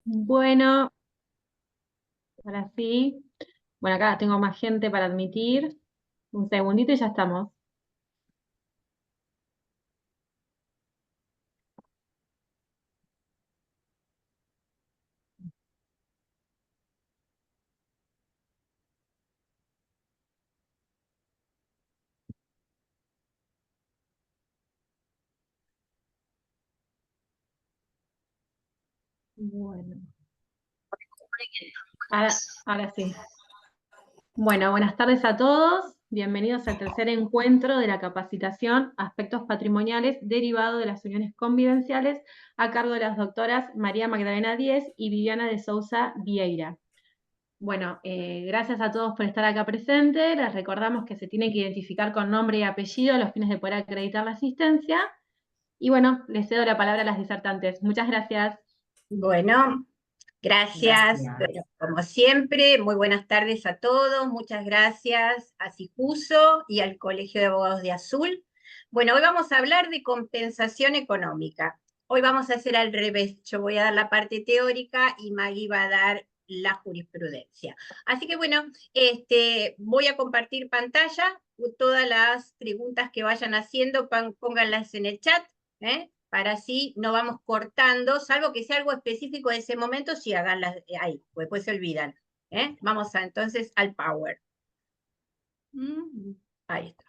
Bueno, ahora sí. Bueno, acá tengo más gente para admitir. Un segundito y ya estamos. Bueno, ahora, ahora sí. Bueno, buenas tardes a todos. Bienvenidos al tercer encuentro de la capacitación Aspectos Patrimoniales derivado de las uniones convivenciales a cargo de las doctoras María Magdalena Díez y Viviana de Sousa Vieira. Bueno, gracias a todos por estar acá presentes. Les recordamos que se tienen que identificar con nombre y apellido a los fines de poder acreditar la asistencia. Y bueno, les cedo la palabra a las disertantes. Muchas gracias. Bueno, gracias. Bueno, como siempre, muy buenas tardes a todos. Muchas gracias a Cicuso y al Colegio de Abogados de Azul. Bueno, hoy vamos a hablar de compensación económica. Hoy vamos a hacer al revés. Yo voy a dar la parte teórica y Maggie va a dar la jurisprudencia. Así que bueno, voy a compartir pantalla. Todas las preguntas que vayan haciendo, pónganlas en el chat. Para así no vamos cortando, salvo que sea algo específico de ese momento, sí háganlas ahí, pues después se olvidan. Vamos entonces al Power. Ahí está.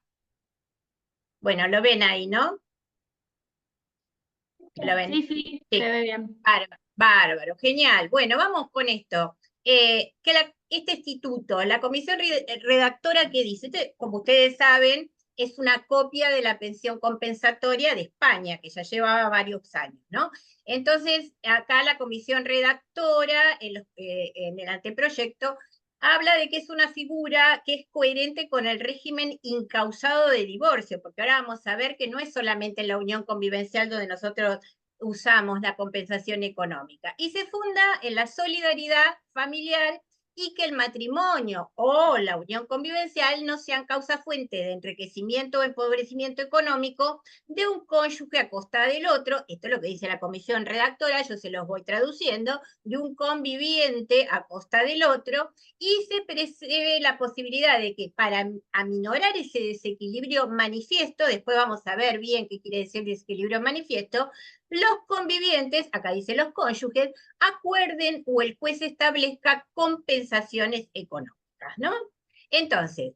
Bueno, lo ven ahí, ¿no? ¿Lo ven? Sí, sí, se Sí. ve bien. Bárbaro, bárbaro, genial. Bueno, vamos con esto. Este instituto, la comisión redactora que dice, como ustedes saben, es una copia de la pensión compensatoria de España, que ya llevaba varios años, ¿no? Entonces, acá la comisión redactora, en el anteproyecto, habla de que es una figura que es coherente con el régimen incausado de divorcio, porque ahora vamos a ver que no es solamente la unión convivencial donde nosotros usamos la compensación económica. Y se funda en la solidaridad familiar y que el matrimonio o la unión convivencial no sean causa fuente de enriquecimiento o empobrecimiento económico de un cónyuge a costa del otro. Esto es lo que dice la comisión redactora, yo se los voy traduciendo, de un conviviente a costa del otro, y se prevé la posibilidad de que para aminorar ese desequilibrio manifiesto, después vamos a ver bien qué quiere decir desequilibrio manifiesto, los convivientes, acá dice los cónyuges, acuerden o el juez establezca compensaciones económicas, ¿no? Entonces,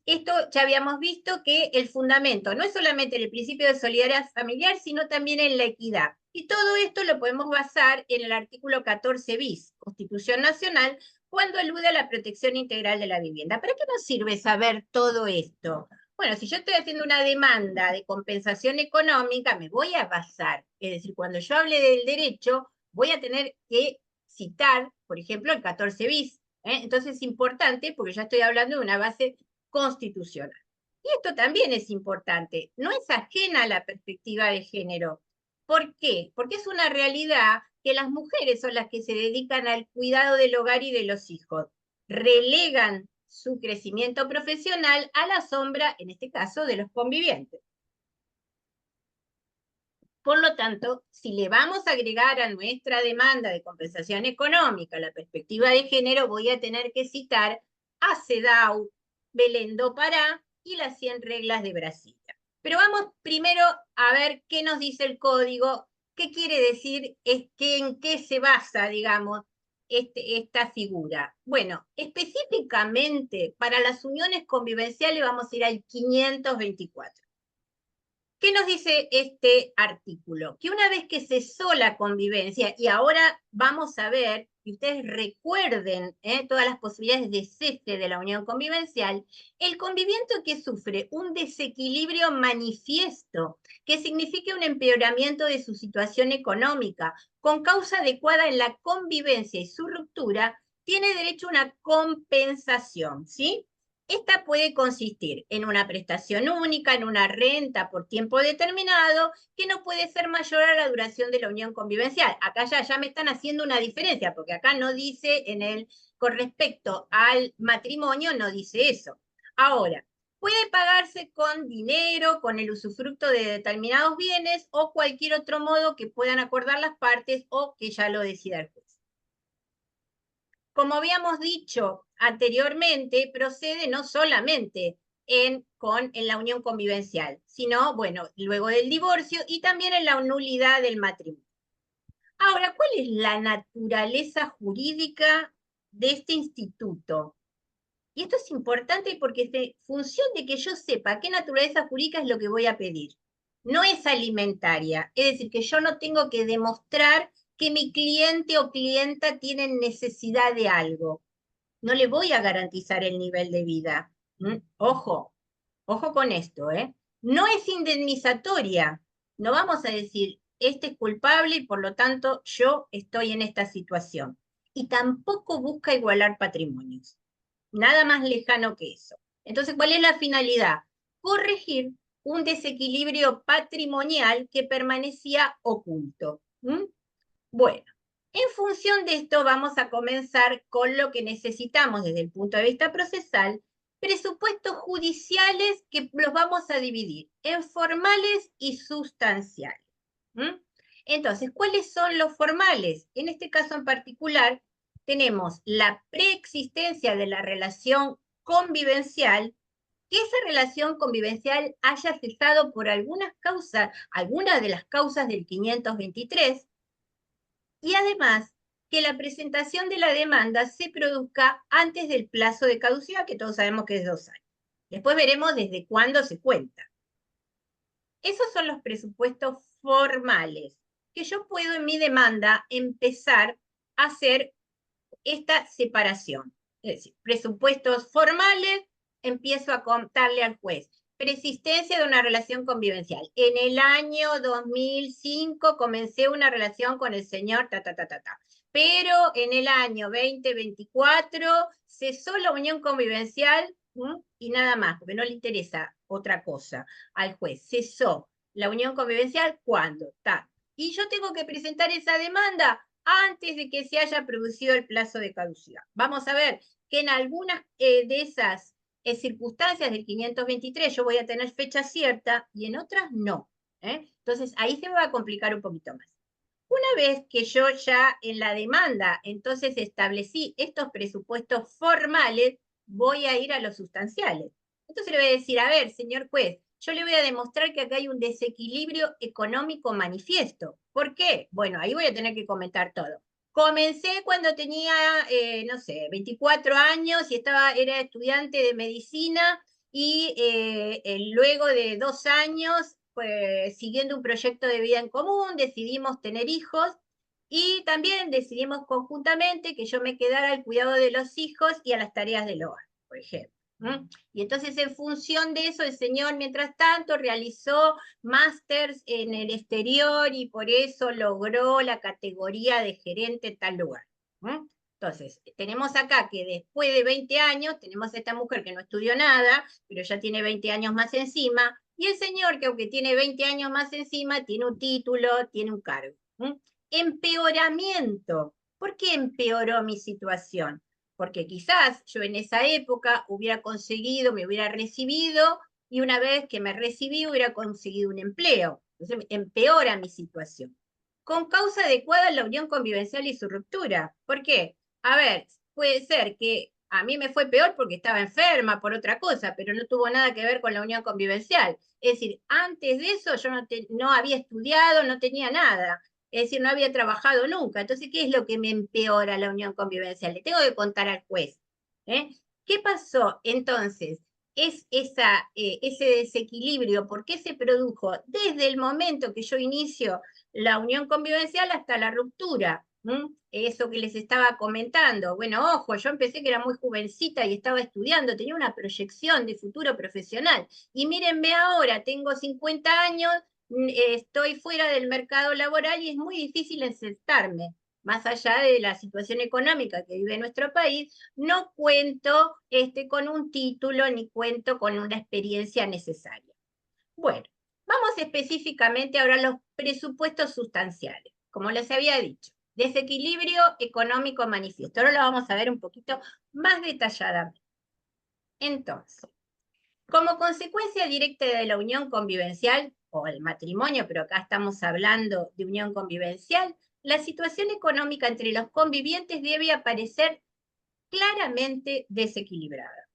esto ya habíamos visto que el fundamento no es solamente en el principio de solidaridad familiar, sino también en la equidad. Y todo esto lo podemos basar en el artículo 14 bis, Constitución Nacional, cuando alude a la protección integral de la vivienda. ¿Para qué nos sirve saber todo esto? Bueno, si yo estoy haciendo una demanda de compensación económica, me voy a basar, es decir, cuando yo hable del derecho, voy a tener que citar, por ejemplo, el 14 bis. Entonces es importante porque ya estoy hablando de una base constitucional. Y esto también es importante, no es ajena a la perspectiva de género. ¿Por qué? Porque es una realidad que las mujeres son las que se dedican al cuidado del hogar y de los hijos. Relegan su crecimiento profesional a la sombra, en este caso, de los convivientes. Por lo tanto, si le vamos a agregar a nuestra demanda de compensación económica la perspectiva de género, voy a tener que citar a CEDAW, Belén do Pará y las 100 reglas de Brasilia. Pero vamos primero a ver qué nos dice el código, qué quiere decir, en qué se basa, digamos, esta figura. Bueno, específicamente para las uniones convivenciales vamos a ir al 524. ¿Qué nos dice este artículo? Que una vez que cesó la convivencia, y ahora vamos a ver, que ustedes recuerden todas las posibilidades de cese de la unión convivencial, el conviviente que sufre un desequilibrio manifiesto, que signifique un empeoramiento de su situación económica, con causa adecuada en la convivencia y su ruptura, tiene derecho a una compensación, ¿sí? Esta puede consistir en una prestación única, en una renta por tiempo determinado, que no puede ser mayor a la duración de la unión convivencial. Acá ya me están haciendo una diferencia, porque acá no dice con respecto al matrimonio, no dice eso. Ahora, Puede pagarse con dinero, con el usufructo de determinados bienes o cualquier otro modo que puedan acordar las partes o que ya lo decida el juez. Como habíamos dicho anteriormente, procede no solamente en la unión convivencial, sino, bueno, luego del divorcio y también en la nulidad del matrimonio. Ahora, ¿cuál es la naturaleza jurídica de este instituto? Y esto es importante porque es de función de que yo sepa qué naturaleza jurídica es lo que voy a pedir. No es alimentaria, es decir, que yo no tengo que demostrar que mi cliente o clienta tienen necesidad de algo. No le voy a garantizar el nivel de vida. Ojo, ojo con esto, ¿eh? No es indemnizatoria. No vamos a decir, este es culpable y por lo tanto yo estoy en esta situación. Y tampoco busca igualar patrimonios. Nada más lejano que eso. Entonces, ¿cuál es la finalidad? Corregir un desequilibrio patrimonial que permanecía oculto. Bueno, en función de esto vamos a comenzar con lo que necesitamos desde el punto de vista procesal, presupuestos judiciales que los vamos a dividir en formales y sustanciales. Entonces, ¿cuáles son los formales? En este caso en particular, tenemos la preexistencia de la relación convivencial, que esa relación convivencial haya cesado por algunas de las causas del 523, y además que la presentación de la demanda se produzca antes del plazo de caducidad, que todos sabemos que es 2 años. Después veremos desde cuándo se cuenta. Esos son los presupuestos formales, que yo puedo en mi demanda empezar a hacer esta separación. Es decir, presupuestos formales, empiezo a contarle al juez. Persistencia de una relación convivencial. En el año 2005 comencé una relación con el señor pero en el año 2024 cesó la unión convivencial y nada más, porque no le interesa otra cosa al juez. Cesó la unión convivencial cuando. Y yo tengo que presentar esa demanda antes de que se haya producido el plazo de caducidad. Vamos a ver que en algunas de esas circunstancias del 523 yo voy a tener fecha cierta y en otras no. Entonces ahí se me va a complicar un poquito más. Una vez que yo ya en la demanda entonces establecí estos presupuestos formales, voy a ir a los sustanciales. Entonces le voy a decir, a ver, señor juez, yo le voy a demostrar que acá hay un desequilibrio económico manifiesto. ¿Por qué? Bueno, ahí voy a tener que comentar todo. Comencé cuando tenía, no sé, 24 años y era estudiante de medicina y luego de 2 años, pues, siguiendo un proyecto de vida en común, decidimos tener hijos y también decidimos conjuntamente que yo me quedara al cuidado de los hijos y a las tareas del hogar, por ejemplo. Y entonces, en función de eso, el señor, mientras tanto, realizó másters en el exterior y por eso logró la categoría de gerente en tal lugar. Entonces, tenemos acá que después de 20 años, tenemos a esta mujer que no estudió nada, pero ya tiene 20 años más encima, y el señor que aunque tiene 20 años más encima, tiene un título, tiene un cargo. Empeoramiento. ¿Por qué empeoró mi situación? Porque quizás yo en esa época hubiera conseguido, me hubiera recibido, y una vez que me recibí hubiera conseguido un empleo. Entonces empeora mi situación. Con causa adecuada la unión convivencial y su ruptura. ¿Por qué? A ver, puede ser que a mí me fue peor porque estaba enferma por otra cosa, pero no tuvo nada que ver con la unión convivencial. Es decir, antes de eso yo no había estudiado, no tenía nada. Es decir, no había trabajado nunca. Entonces, ¿qué es lo que me empeora la unión convivencial? Le tengo que contar al juez. ¿Qué pasó? Entonces, ese desequilibrio, ¿por qué se produjo desde el momento que yo inicio la unión convivencial hasta la ruptura? Eso que les estaba comentando. Bueno, ojo, yo empecé que era muy jovencita y estaba estudiando, tenía una proyección de futuro profesional. Y mírenme ahora, tengo 50 años, estoy fuera del mercado laboral y es muy difícil insertarme. Más allá de la situación económica que vive nuestro país, no cuento con un título ni cuento con una experiencia necesaria. Bueno, vamos específicamente ahora a los presupuestos sustanciales. Como les había dicho, desequilibrio económico manifiesto. Ahora lo vamos a ver un poquito más detalladamente. Entonces, Como consecuencia directa de la unión convivencial, o el matrimonio, pero acá estamos hablando de unión convivencial, la situación económica entre los convivientes debe aparecer claramente desequilibrada.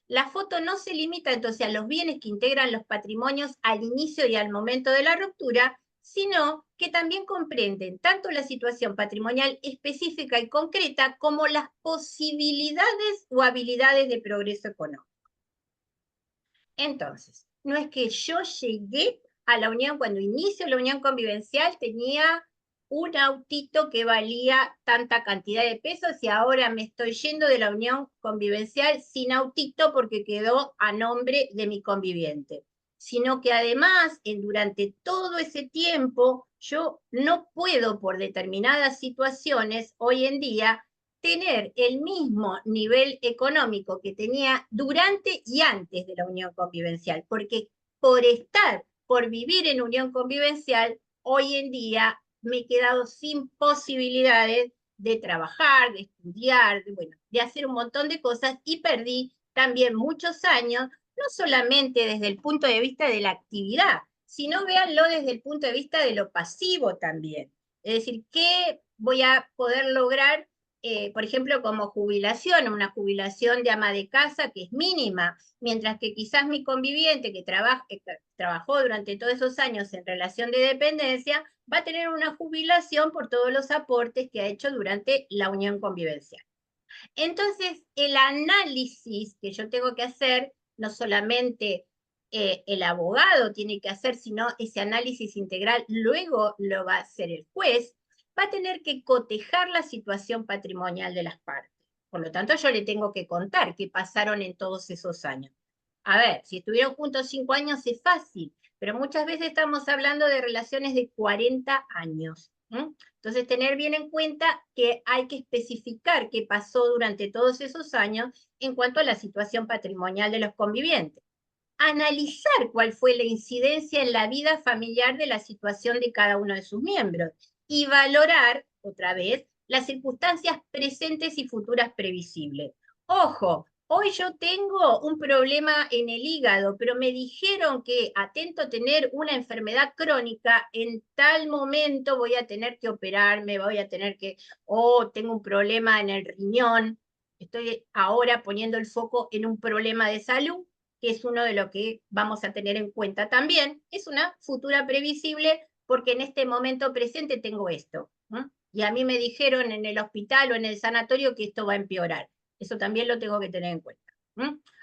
La foto no se limita entonces a los bienes que integran los patrimonios al inicio y al momento de la ruptura, sino que también comprenden tanto la situación patrimonial específica y concreta como las posibilidades o habilidades de progreso económico. Entonces, no es que yo llegué a la unión, cuando inicio la unión convivencial tenía un autito que valía tanta cantidad de pesos y ahora me estoy yendo de la unión convivencial sin autito porque quedó a nombre de mi conviviente. Sino que además, durante todo ese tiempo, yo no puedo, por determinadas situaciones, hoy en día, tener el mismo nivel económico que tenía durante y antes de la unión convivencial, porque por vivir en unión convivencial, hoy en día me he quedado sin posibilidades de trabajar, de estudiar, bueno, de hacer un montón de cosas y perdí también muchos años, no solamente desde el punto de vista de la actividad, sino véanlo desde el punto de vista de lo pasivo también. Es decir, ¿qué voy a poder lograr por ejemplo, como jubilación, una jubilación de ama de casa que es mínima, mientras que quizás mi conviviente que trabajó durante todos esos años en relación de dependencia, va a tener una jubilación por todos los aportes que ha hecho durante la unión convivencial. Entonces, el análisis que yo tengo que hacer, no solamente el abogado tiene que hacer, sino ese análisis integral luego lo va a hacer el juez, va a tener que cotejar la situación patrimonial de las partes. Por lo tanto, yo le tengo que contar qué pasaron en todos esos años. A ver, si estuvieron juntos 5 años es fácil, pero muchas veces estamos hablando de relaciones de 40 años. Entonces, tener bien en cuenta que hay que especificar qué pasó durante todos esos años en cuanto a la situación patrimonial de los convivientes. Analizar cuál fue la incidencia en la vida familiar de la situación de cada uno de sus miembros y valorar, otra vez, las circunstancias presentes y futuras previsibles. Ojo, hoy yo tengo un problema en el hígado, pero me dijeron que atento a tener una enfermedad crónica, en tal momento voy a tener que operarme, voy a tener que, o tengo un problema en el riñón, estoy ahora poniendo el foco en un problema de salud, que es uno de lo que vamos a tener en cuenta también. Es una futura previsible porque en este momento presente tengo esto. Y a mí me dijeron en el hospital o en el sanatorio que esto va a empeorar. Eso también lo tengo que tener en cuenta.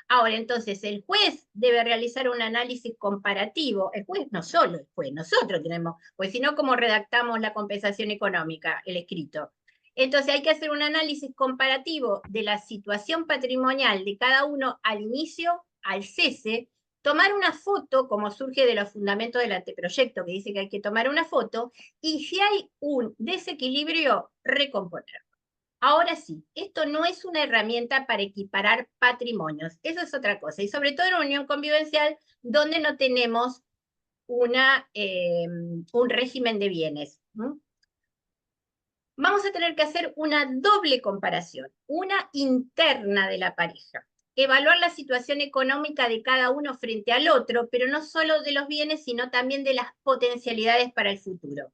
Ahora, entonces, el juez debe realizar un análisis comparativo. El juez no solo el juez, nosotros tenemos, pues si no, ¿cómo redactamos la compensación económica, el escrito? Entonces hay que hacer un análisis comparativo de la situación patrimonial de cada uno al inicio, al cese, tomar una foto, como surge de los fundamentos del anteproyecto, que dice que hay que tomar una foto, y si hay un desequilibrio, recomponer. Ahora sí, esto no es una herramienta para equiparar patrimonios, eso es otra cosa, y sobre todo en una unión convivencial donde no tenemos un régimen de bienes. Vamos a tener que hacer una doble comparación, una interna de la pareja. Evaluar la situación económica de cada uno frente al otro, pero no solo de los bienes, sino también de las potencialidades para el futuro.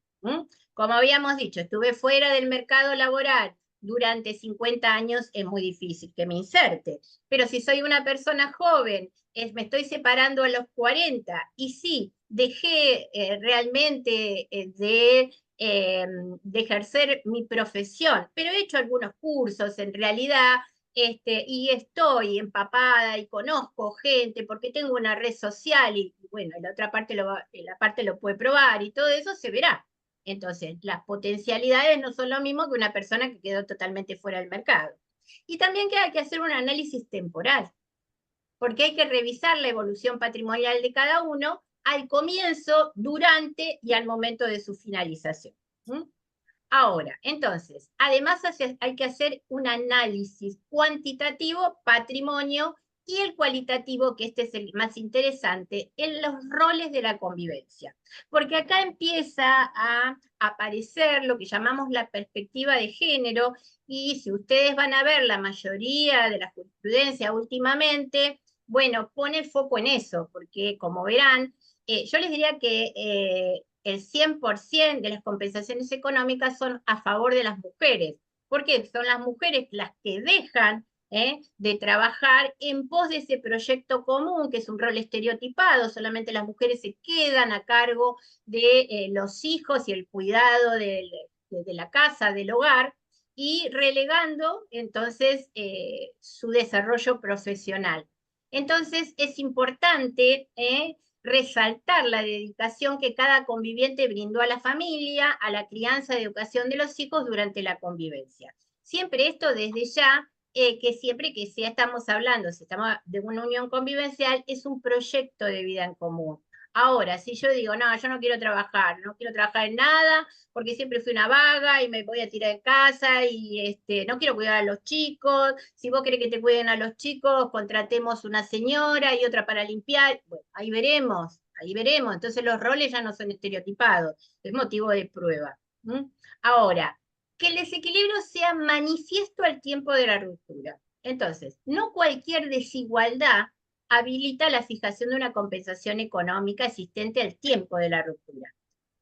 Como habíamos dicho, estuve fuera del mercado laboral durante 50 años, es muy difícil que me inserte. Pero si soy una persona joven, me estoy separando a los 40 y sí, dejé realmente de ejercer mi profesión, pero he hecho algunos cursos en realidad y estoy empapada y conozco gente porque tengo una red social y bueno, la otra parte la parte lo puede probar y todo eso se verá. Entonces, las potencialidades no son lo mismo que una persona que quedó totalmente fuera del mercado. Y también que hay que hacer un análisis temporal, porque hay que revisar la evolución patrimonial de cada uno al comienzo, durante y al momento de su finalización. Ahora, entonces, además hay que hacer un análisis cuantitativo, patrimonio, y el cualitativo, que este es el más interesante, en los roles de la convivencia. Porque acá empieza a aparecer lo que llamamos la perspectiva de género, y si ustedes van a ver la mayoría de la jurisprudencia últimamente, bueno, pone el foco en eso, porque como verán, yo les diría que el 100% de las compensaciones económicas son a favor de las mujeres, porque son las mujeres las que dejan de trabajar en pos de ese proyecto común, que es un rol estereotipado, solamente las mujeres se quedan a cargo de los hijos y el cuidado de la casa, del hogar, y relegando entonces su desarrollo profesional. Entonces es importante resaltar la dedicación que cada conviviente brindó a la familia, a la crianza y educación de los hijos durante la convivencia. Siempre esto desde ya, que siempre que sea estamos hablando, si estamos de una unión convivencial, es un proyecto de vida en común. Ahora, si yo digo, no, yo no quiero trabajar en nada, porque siempre fui una vaga y me voy a tirar en casa y no quiero cuidar a los chicos, si vos querés que te cuiden a los chicos, contratemos una señora y otra para limpiar, bueno, ahí veremos, entonces los roles ya no son estereotipados, es motivo de prueba. ¿Mm? Ahora, que el desequilibrio sea manifiesto al tiempo de la ruptura. Entonces, no cualquier desigualdad habilita la fijación de una compensación económica existente al tiempo de la ruptura,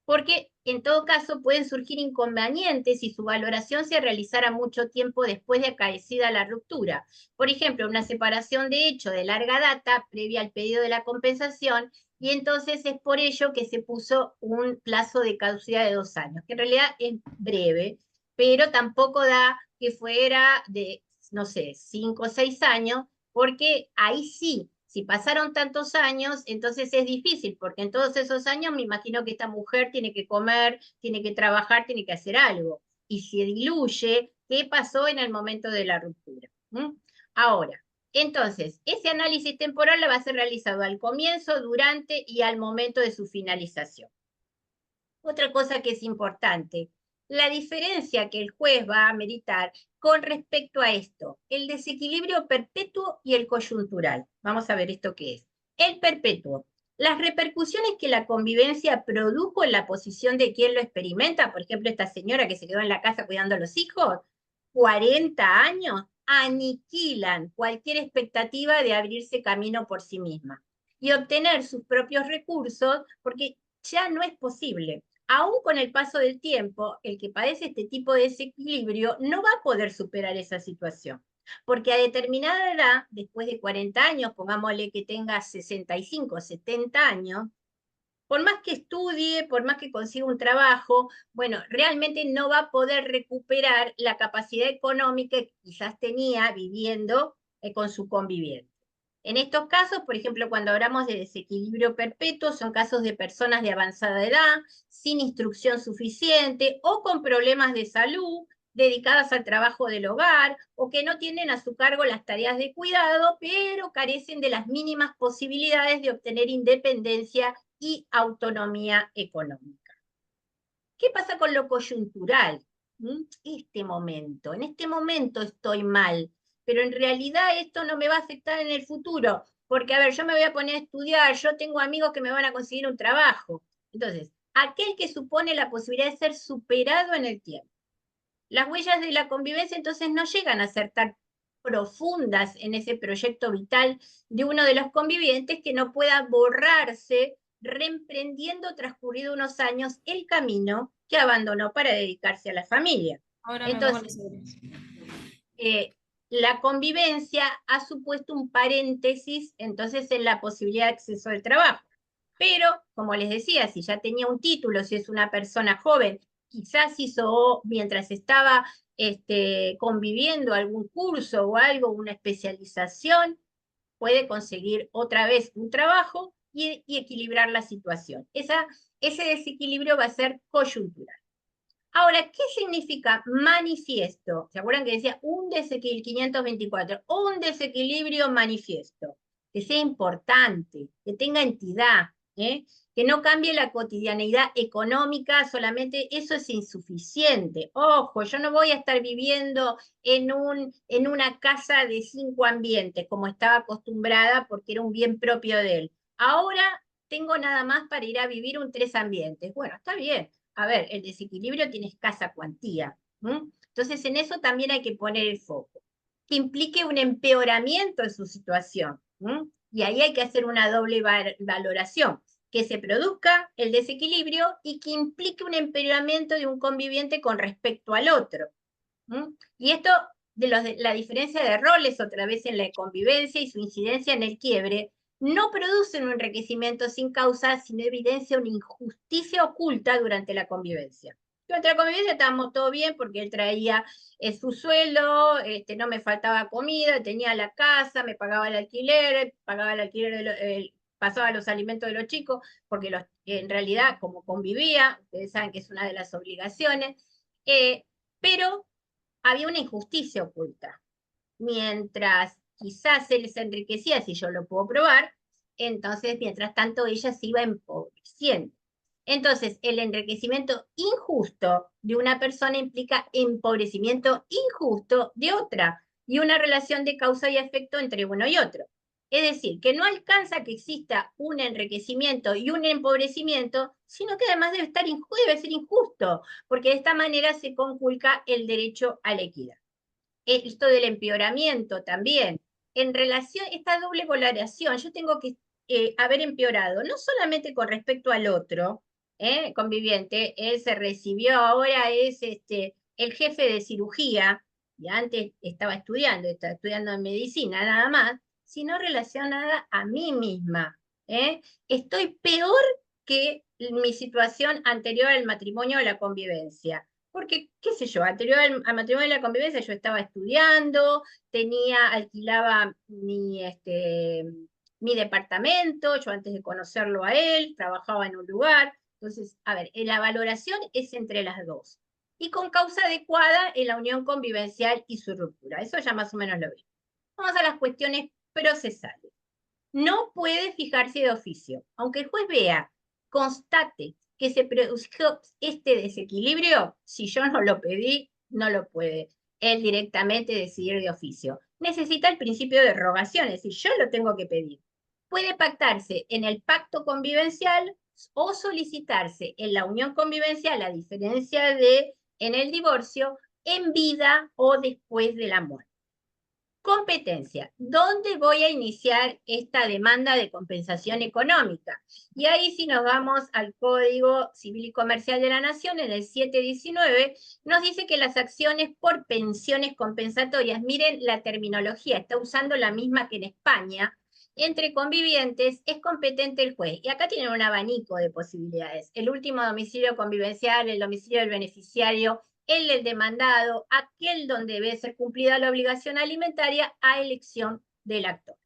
porque en todo caso pueden surgir inconvenientes si su valoración se realizara mucho tiempo después de acaecida la ruptura. Por ejemplo, una separación de hecho de larga data previa al pedido de la compensación, y entonces es por ello que se puso un plazo de caducidad de 2 años, que en realidad es breve, pero tampoco da que fuera de, no sé, 5 o 6 años, porque ahí sí, si pasaron tantos años, entonces es difícil, porque en todos esos años me imagino que esta mujer tiene que comer, tiene que trabajar, tiene que hacer algo. Y se diluye qué pasó en el momento de la ruptura. ¿Mm? Ahora, entonces, ese análisis temporal va a ser realizado al comienzo, durante y al momento de su finalización. Otra cosa que es importante, la diferencia que el juez va a meritar con respecto a esto, el desequilibrio perpetuo y el coyuntural. Vamos a ver esto qué es. El perpetuo, las repercusiones que la convivencia produjo en la posición de quien lo experimenta, por ejemplo, esta señora que se quedó en la casa cuidando a los hijos, 40 años, aniquilan cualquier expectativa de abrirse camino por sí misma y obtener sus propios recursos, porque ya no es posible. Aún con el paso del tiempo, el que padece este tipo de desequilibrio no va a poder superar esa situación, porque a determinada edad, después de 40 años, pongámosle que tenga 65, 70 años, por más que estudie, por más que consiga un trabajo, bueno, realmente no va a poder recuperar la capacidad económica que quizás tenía viviendo con su conviviente. En estos casos, por ejemplo, cuando hablamos de desequilibrio perpetuo, son casos de personas de avanzada edad, sin instrucción suficiente o con problemas de salud, dedicadas al trabajo del hogar o que no tienen a su cargo las tareas de cuidado, pero carecen de las mínimas posibilidades de obtener independencia y autonomía económica. ¿Qué pasa con lo coyuntural? En este momento estoy mal, pero en realidad esto no me va a afectar en el futuro, porque a ver, yo me voy a poner a estudiar, yo tengo amigos que me van a conseguir un trabajo. Entonces, aquel que supone la posibilidad de ser superado en el tiempo. Las huellas de la convivencia entonces no llegan a ser tan profundas en ese proyecto vital de uno de los convivientes que no pueda borrarse reemprendiendo transcurrido unos años el camino que abandonó para dedicarse a la familia. Ahora me pongo los Entonces, deberes. eh, la convivencia ha supuesto un paréntesis entonces en la posibilidad de acceso al trabajo. Pero, como les decía, si ya tenía un título, si es una persona joven, quizás hizo mientras estaba conviviendo algún curso o algo, una especialización, puede conseguir otra vez un trabajo y equilibrar la situación. Ese desequilibrio va a ser coyuntural. Ahora, ¿qué significa manifiesto? ¿Se acuerdan que decía un desequilibrio, 524, un desequilibrio manifiesto? Que sea importante, que tenga entidad, que no cambie la cotidianeidad económica, solamente eso es insuficiente. Ojo, yo no voy a estar viviendo en una casa de 5 ambientes, como estaba acostumbrada porque era un bien propio de él. Ahora tengo nada más para ir a vivir un 3 ambientes. Bueno, está bien, a ver, el desequilibrio tiene escasa cuantía. Entonces, en eso también hay que poner el foco. Que implique un empeoramiento de su situación. Y ahí hay que hacer una doble valoración, que se produzca el desequilibrio y que implique un empeoramiento de un conviviente con respecto al otro. Y esto de la diferencia de roles otra vez en la convivencia y su incidencia en el quiebre, no producen un enriquecimiento sin causa, sino evidencia una injusticia oculta durante la convivencia. Durante la convivencia estábamos todo bien porque él traía su sueldo, no me faltaba comida, tenía la casa, me pagaba el alquiler pasaba los alimentos de los chicos, porque en realidad como convivía, ustedes saben que es una de las obligaciones, pero había una injusticia oculta. Mientras quizás él se enriquecía, si yo lo puedo probar, entonces mientras tanto ella se iba empobreciendo. Entonces, el enriquecimiento injusto de una persona implica empobrecimiento injusto de otra y una relación de causa y efecto entre uno y otro. Es decir, que no alcanza que exista un enriquecimiento y un empobrecimiento, sino que además debe ser injusto, porque de esta manera se conculca el derecho a la equidad. Esto del empeoramiento también, en relación, esta doble valoración, yo tengo que haber empeorado, no solamente con respecto al otro, conviviente, él se recibió, ahora es el jefe de cirugía, y antes estaba estudiando en medicina nada más, sino relacionada a mí misma. Estoy peor que mi situación anterior al matrimonio o la convivencia. Porque, qué sé yo, anterior al matrimonio y la convivencia yo estaba estudiando, alquilaba mi departamento, yo antes de conocerlo a él, trabajaba en un lugar. Entonces, a ver, la valoración es entre las dos. Y con causa adecuada en la unión convivencial y su ruptura. Eso ya más o menos lo veo. Vamos a las cuestiones procesales. No puede fijarse de oficio. Aunque el juez vea, constate que se produjo este desequilibrio, si yo no lo pedí, no lo puede él directamente decidir de oficio. Necesita el principio de rogación, es decir, yo lo tengo que pedir. Puede pactarse en el pacto convivencial o solicitarse en la unión convivencial, a diferencia de en el divorcio, en vida o después de la muerte. Competencia. ¿Dónde voy a iniciar esta demanda de compensación económica? Y ahí si nos vamos al Código Civil y Comercial de la Nación, en el 719, nos dice que las acciones por pensiones compensatorias, miren la terminología, está usando la misma que en España, entre convivientes, es competente el juez. Y acá tienen un abanico de posibilidades. El último domicilio convivencial, el domicilio del beneficiario, el demandado, aquel donde debe ser cumplida la obligación alimentaria a elección del actor.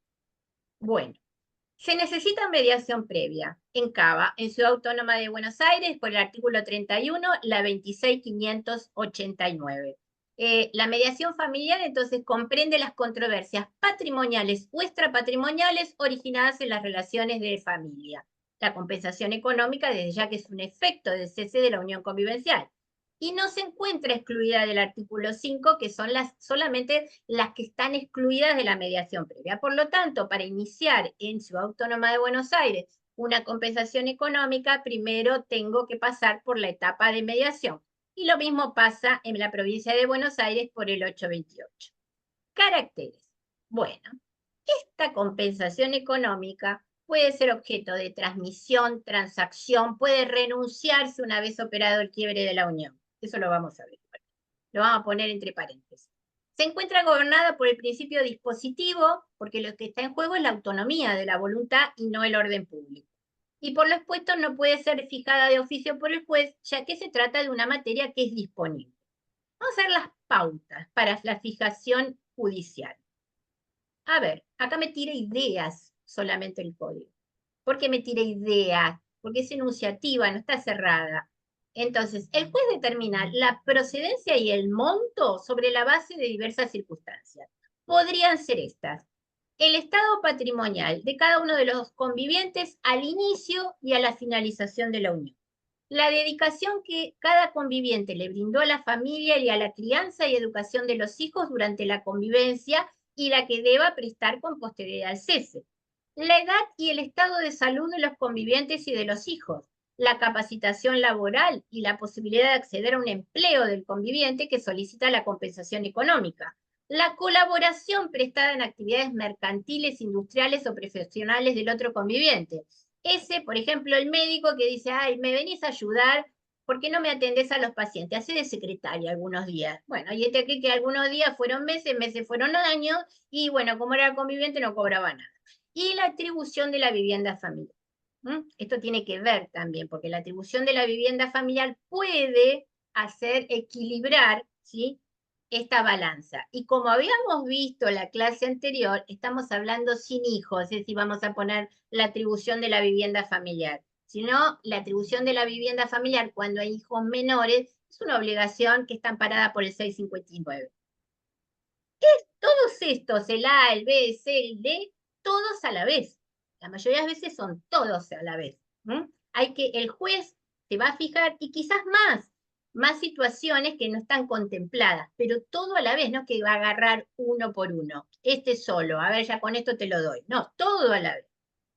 Bueno, se necesita mediación previa en CABA, en Ciudad Autónoma de Buenos Aires, por el artículo 31, la 26.589. La mediación familiar entonces comprende las controversias patrimoniales o extrapatrimoniales originadas en las relaciones de familia. La compensación económica, desde ya que es un efecto del cese de la unión convivencial. Y no se encuentra excluida del artículo 5, que son solamente las que están excluidas de la mediación previa. Por lo tanto, para iniciar en Ciudad Autónoma de Buenos Aires una compensación económica, primero tengo que pasar por la etapa de mediación. Y lo mismo pasa en la provincia de Buenos Aires por el 828. Caracteres. Bueno, esta compensación económica puede ser objeto de transmisión, transacción, puede renunciarse una vez operado el quiebre de la unión. Eso lo vamos a ver. Lo vamos a poner entre paréntesis. Se encuentra gobernada por el principio dispositivo, porque lo que está en juego es la autonomía de la voluntad y no el orden público. Y por lo expuesto no puede ser fijada de oficio por el juez, ya que se trata de una materia que es disponible. Vamos a ver las pautas para la fijación judicial. A ver, acá me tira ideas solamente el código. ¿Por qué me tira ideas? Porque es enunciativa, no está cerrada. Entonces, el juez determina la procedencia y el monto sobre la base de diversas circunstancias. Podrían ser estas: el estado patrimonial de cada uno de los convivientes al inicio y a la finalización de la unión. La dedicación que cada conviviente le brindó a la familia y a la crianza y educación de los hijos durante la convivencia y la que deba prestar con posterioridad al cese. La edad y el estado de salud de los convivientes y de los hijos, la capacitación laboral y la posibilidad de acceder a un empleo del conviviente que solicita la compensación económica, La colaboración prestada en actividades mercantiles, industriales o profesionales del otro conviviente. Ese, por ejemplo, el médico que dice, ay, me venís a ayudar, ¿por qué no me atendés a los pacientes? Hacé de secretaria algunos días. Bueno, y este que algunos días fueron meses, meses fueron años, y bueno, como era conviviente no cobraba nada. Y la atribución de la vivienda familiar. Esto tiene que ver también, porque la atribución de la vivienda familiar puede hacer equilibrar, ¿sí?, esta balanza. Y como habíamos visto en la clase anterior, estamos hablando sin hijos, es decir, vamos a poner la atribución de la vivienda familiar. Sino la atribución de la vivienda familiar cuando hay hijos menores es una obligación que está amparada por el 659. Todos estos, el A, el B, el C, el D, todos a la vez. La mayoría de las veces son todos a la vez. Hay que, el juez se va a fijar y quizás más situaciones que no están contempladas, pero todo a la vez, no es que va a agarrar uno por uno. Este solo, a ver, ya con esto te lo doy. No, todo a la vez.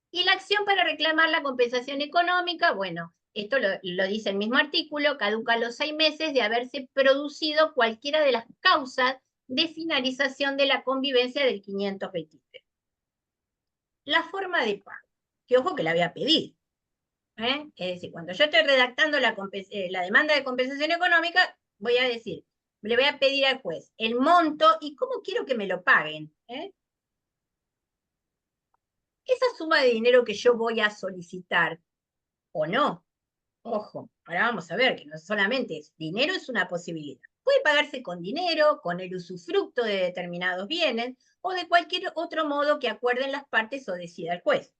Y la acción para reclamar la compensación económica, bueno, esto lo dice el mismo artículo, caduca a los 6 meses de haberse producido cualquiera de las causas de finalización de la convivencia del 523. La forma de pago, que ojo que la voy a pedir. Es decir, cuando yo estoy redactando la demanda de compensación económica, voy a decir, le voy a pedir al juez el monto y cómo quiero que me lo paguen. Esa suma de dinero que yo voy a solicitar, o no, ojo, ahora vamos a ver que no solamente es dinero, es una posibilidad. Puede pagarse con dinero, con el usufructo de determinados bienes, o de cualquier otro modo que acuerden las partes o decida el juez.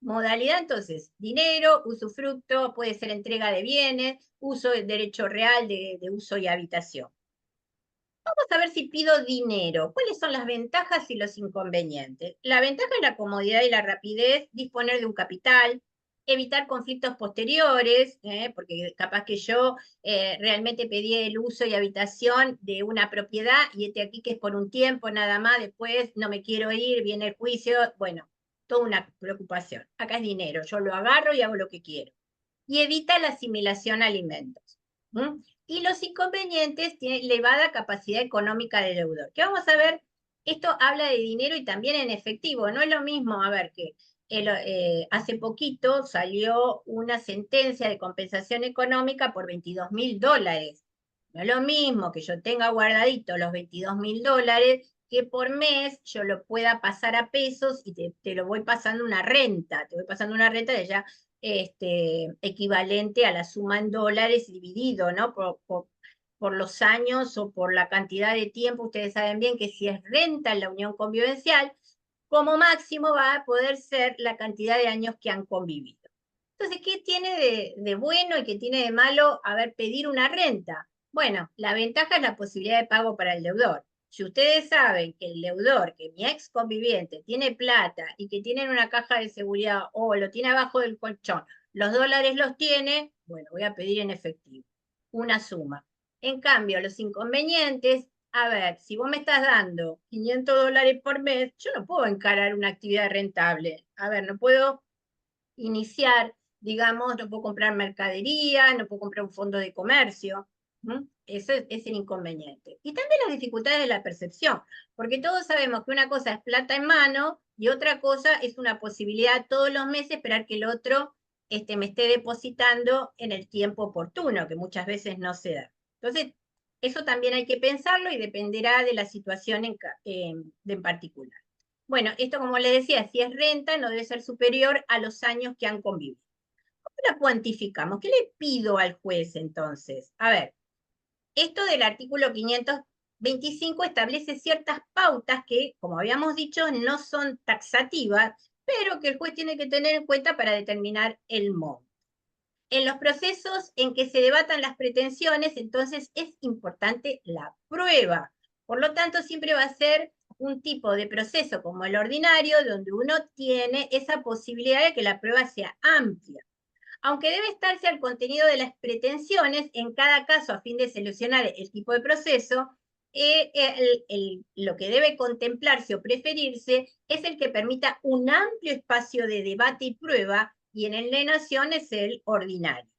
Modalidad, entonces, dinero, usufructo, puede ser entrega de bienes, uso del derecho real de uso y habitación. Vamos a ver si pido dinero. ¿Cuáles son las ventajas y los inconvenientes? La ventaja es la comodidad y la rapidez, disponer de un capital, evitar conflictos posteriores, porque capaz que yo realmente pedí el uso y habitación de una propiedad y este aquí que es por un tiempo nada más, después no me quiero ir, viene el juicio, bueno, toda una preocupación. Acá es dinero, yo lo agarro y hago lo que quiero. Y evita la asimilación a alimentos. Y los inconvenientes tienen elevada capacidad económica del deudor. Que vamos a ver, esto habla de dinero y también en efectivo. No es lo mismo, a ver, que hace poquito salió una sentencia de compensación económica por $22.000. No es lo mismo que yo tenga guardadito los $22.000 que por mes yo lo pueda pasar a pesos y te lo voy pasando una renta. Te voy pasando una renta de ya equivalente a la suma en dólares dividido, ¿no? Por los años o por la cantidad de tiempo. Ustedes saben bien que si es renta en la unión convivencial, como máximo va a poder ser la cantidad de años que han convivido. Entonces, ¿qué tiene de bueno y qué tiene de malo pedir una renta? Bueno, la ventaja es la posibilidad de pago para el deudor. Si ustedes saben que el deudor, que mi ex conviviente, tiene plata y que tiene en una caja de seguridad o lo tiene abajo del colchón, los dólares los tiene, bueno, voy a pedir en efectivo, una suma. En cambio, los inconvenientes, a ver, si vos me estás dando $500 por mes, yo no puedo encarar una actividad rentable. A ver, no puedo iniciar, digamos, no puedo comprar mercadería, no puedo comprar un fondo de comercio. Eso es el inconveniente. Y también las dificultades de la percepción, porque todos sabemos que una cosa es plata en mano y otra cosa es una posibilidad todos los meses esperar que el otro me esté depositando en el tiempo oportuno, que muchas veces no se da. Entonces, eso también hay que pensarlo y dependerá de la situación en particular. Bueno, esto como les decía, si es renta, no debe ser superior a los años que han convivido. ¿Cómo la cuantificamos? ¿Qué le pido al juez entonces? A ver, esto del artículo 525 establece ciertas pautas que, como habíamos dicho, no son taxativas, pero que el juez tiene que tener en cuenta para determinar el monto. En los procesos en que se debatan las pretensiones, entonces es importante la prueba. Por lo tanto, siempre va a ser un tipo de proceso como el ordinario, donde uno tiene esa posibilidad de que la prueba sea amplia. Aunque debe estarse al contenido de las pretensiones, en cada caso, a fin de solucionar el tipo de proceso, lo que debe contemplarse o preferirse es el que permita un amplio espacio de debate y prueba, y en el de nación es el ordinario.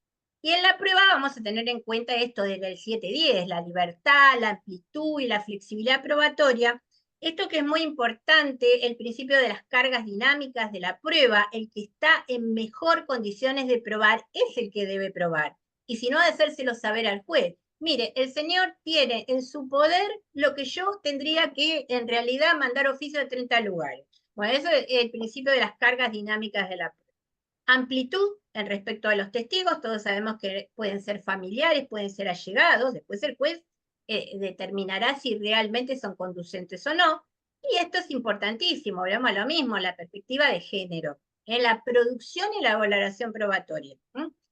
Y en la prueba vamos a tener en cuenta esto del 7-10, la libertad, la amplitud y la flexibilidad probatoria. Esto que es muy importante, el principio de las cargas dinámicas de la prueba, el que está en mejor condiciones de probar es el que debe probar. Y si no, de hacérselo saber al juez. Mire, el señor tiene en su poder lo que yo tendría que en realidad mandar oficio de 30 lugares. Bueno, eso es el principio de las cargas dinámicas de la prueba. Amplitud en respecto a los testigos, todos sabemos que pueden ser familiares, pueden ser allegados, después el juez determinará si realmente son conducentes o no, y esto es importantísimo, hablamos de lo mismo, la perspectiva de género, en la producción y la valoración probatoria,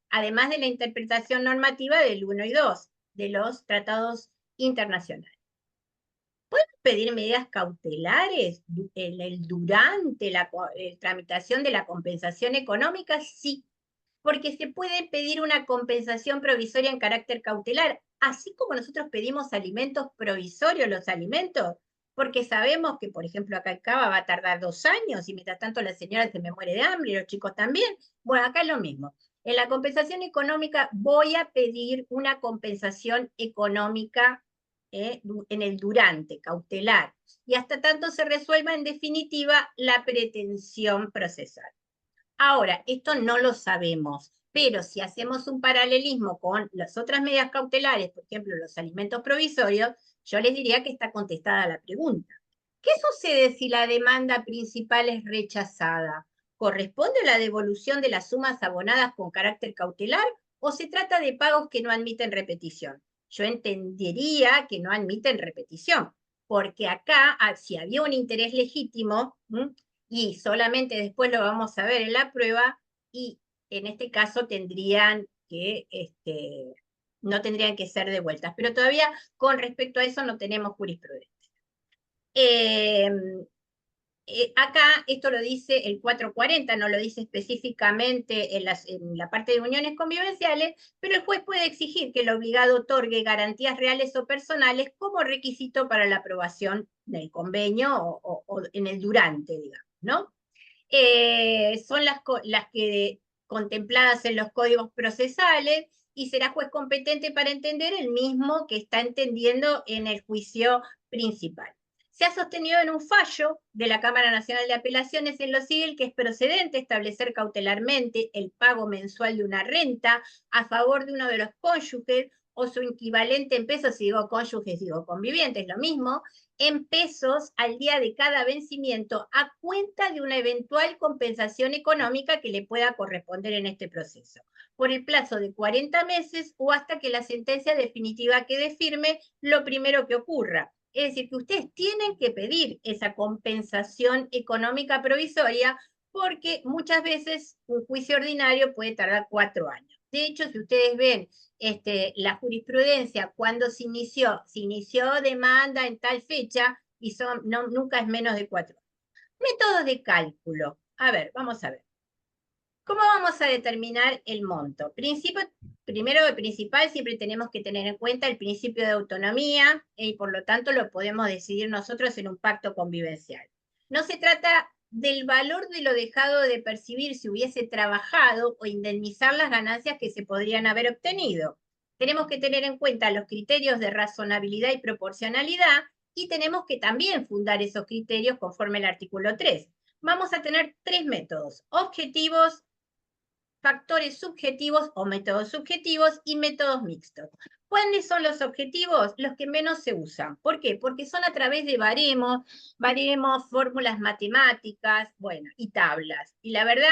además de la interpretación normativa del 1 y 2 de los tratados internacionales. Pedir medidas cautelares durante la tramitación de la compensación económica? Sí, porque se puede pedir una compensación provisoria en carácter cautelar, así como nosotros pedimos alimentos provisorios, los alimentos, porque sabemos que, por ejemplo, acá en Cava va a tardar 2 años y mientras tanto la señora se me muere de hambre y los chicos también. Bueno, acá es lo mismo. En la compensación económica voy a pedir una compensación económica en el durante, cautelar, y hasta tanto se resuelva en definitiva la pretensión procesal. Ahora, esto no lo sabemos, pero si hacemos un paralelismo con las otras medidas cautelares, por ejemplo, los alimentos provisorios, yo les diría que está contestada la pregunta. ¿Qué sucede si la demanda principal es rechazada? ¿Corresponde la devolución de las sumas abonadas con carácter cautelar o se trata de pagos que no admiten repetición? Yo entendería que no admiten repetición, porque acá, si había un interés legítimo, y solamente después lo vamos a ver en la prueba, y en este caso tendrían que, no tendrían que ser devueltas. Pero todavía con respecto a eso no tenemos jurisprudencia. Eh, acá esto lo dice el 440, no lo dice específicamente en la parte de uniones convivenciales, pero el juez puede exigir que el obligado otorgue garantías reales o personales como requisito para la aprobación del convenio o en el durante, digamos, ¿no? Son las que contempladas en los códigos procesales y será juez competente para entender el mismo que está entendiendo en el juicio principal. Se ha sostenido en un fallo de la Cámara Nacional de Apelaciones en lo civil que es procedente establecer cautelarmente el pago mensual de una renta a favor de uno de los cónyuges o su equivalente en pesos, si digo cónyuges, digo convivientes, lo mismo, en pesos al día de cada vencimiento a cuenta de una eventual compensación económica que le pueda corresponder en este proceso, por el plazo de 40 meses o hasta que la sentencia definitiva quede firme, lo primero que ocurra. Es decir, que ustedes tienen que pedir esa compensación económica provisoria porque muchas veces un juicio ordinario puede tardar 4 años. De hecho, si ustedes ven la jurisprudencia, cuando se inició demanda en tal fecha y nunca es menos de 4 años. Métodos de cálculo. A ver, vamos a ver. ¿Cómo vamos a determinar el monto? Primero y principal, siempre tenemos que tener en cuenta el principio de autonomía y por lo tanto lo podemos decidir nosotros en un pacto convivencial. No se trata del valor de lo dejado de percibir si hubiese trabajado o indemnizar las ganancias que se podrían haber obtenido. Tenemos que tener en cuenta los criterios de razonabilidad y proporcionalidad y tenemos que también fundar esos criterios conforme al artículo 3. Vamos a tener 3 métodos: objetivos, factores subjetivos o métodos subjetivos y métodos mixtos. ¿Cuáles son los objetivos? Los que menos se usan. ¿Por qué? Porque son a través de baremos, fórmulas matemáticas, bueno, y tablas. Y la verdad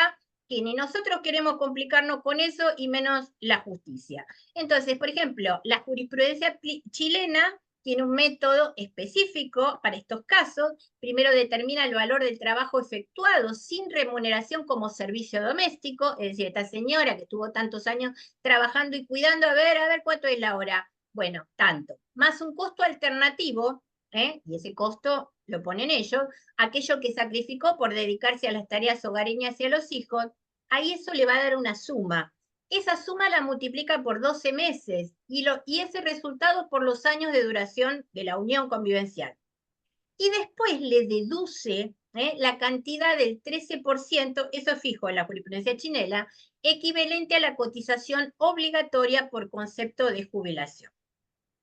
que ni nosotros queremos complicarnos con eso y menos la justicia. Entonces, por ejemplo, la jurisprudencia chilena tiene un método específico para estos casos. Primero determina el valor del trabajo efectuado sin remuneración como servicio doméstico, es decir, esta señora que estuvo tantos años trabajando y cuidando, a ver cuánto es la hora. Bueno, tanto. Más un costo alternativo, y ese costo lo ponen ellos, aquello que sacrificó por dedicarse a las tareas hogareñas y a los hijos, ahí eso le va a dar una suma. Esa suma la multiplica por 12 meses y ese resultado por los años de duración de la unión convivencial. Y después le deduce la cantidad del 13%, eso es fijo en la jurisprudencia chilena, equivalente a la cotización obligatoria por concepto de jubilación.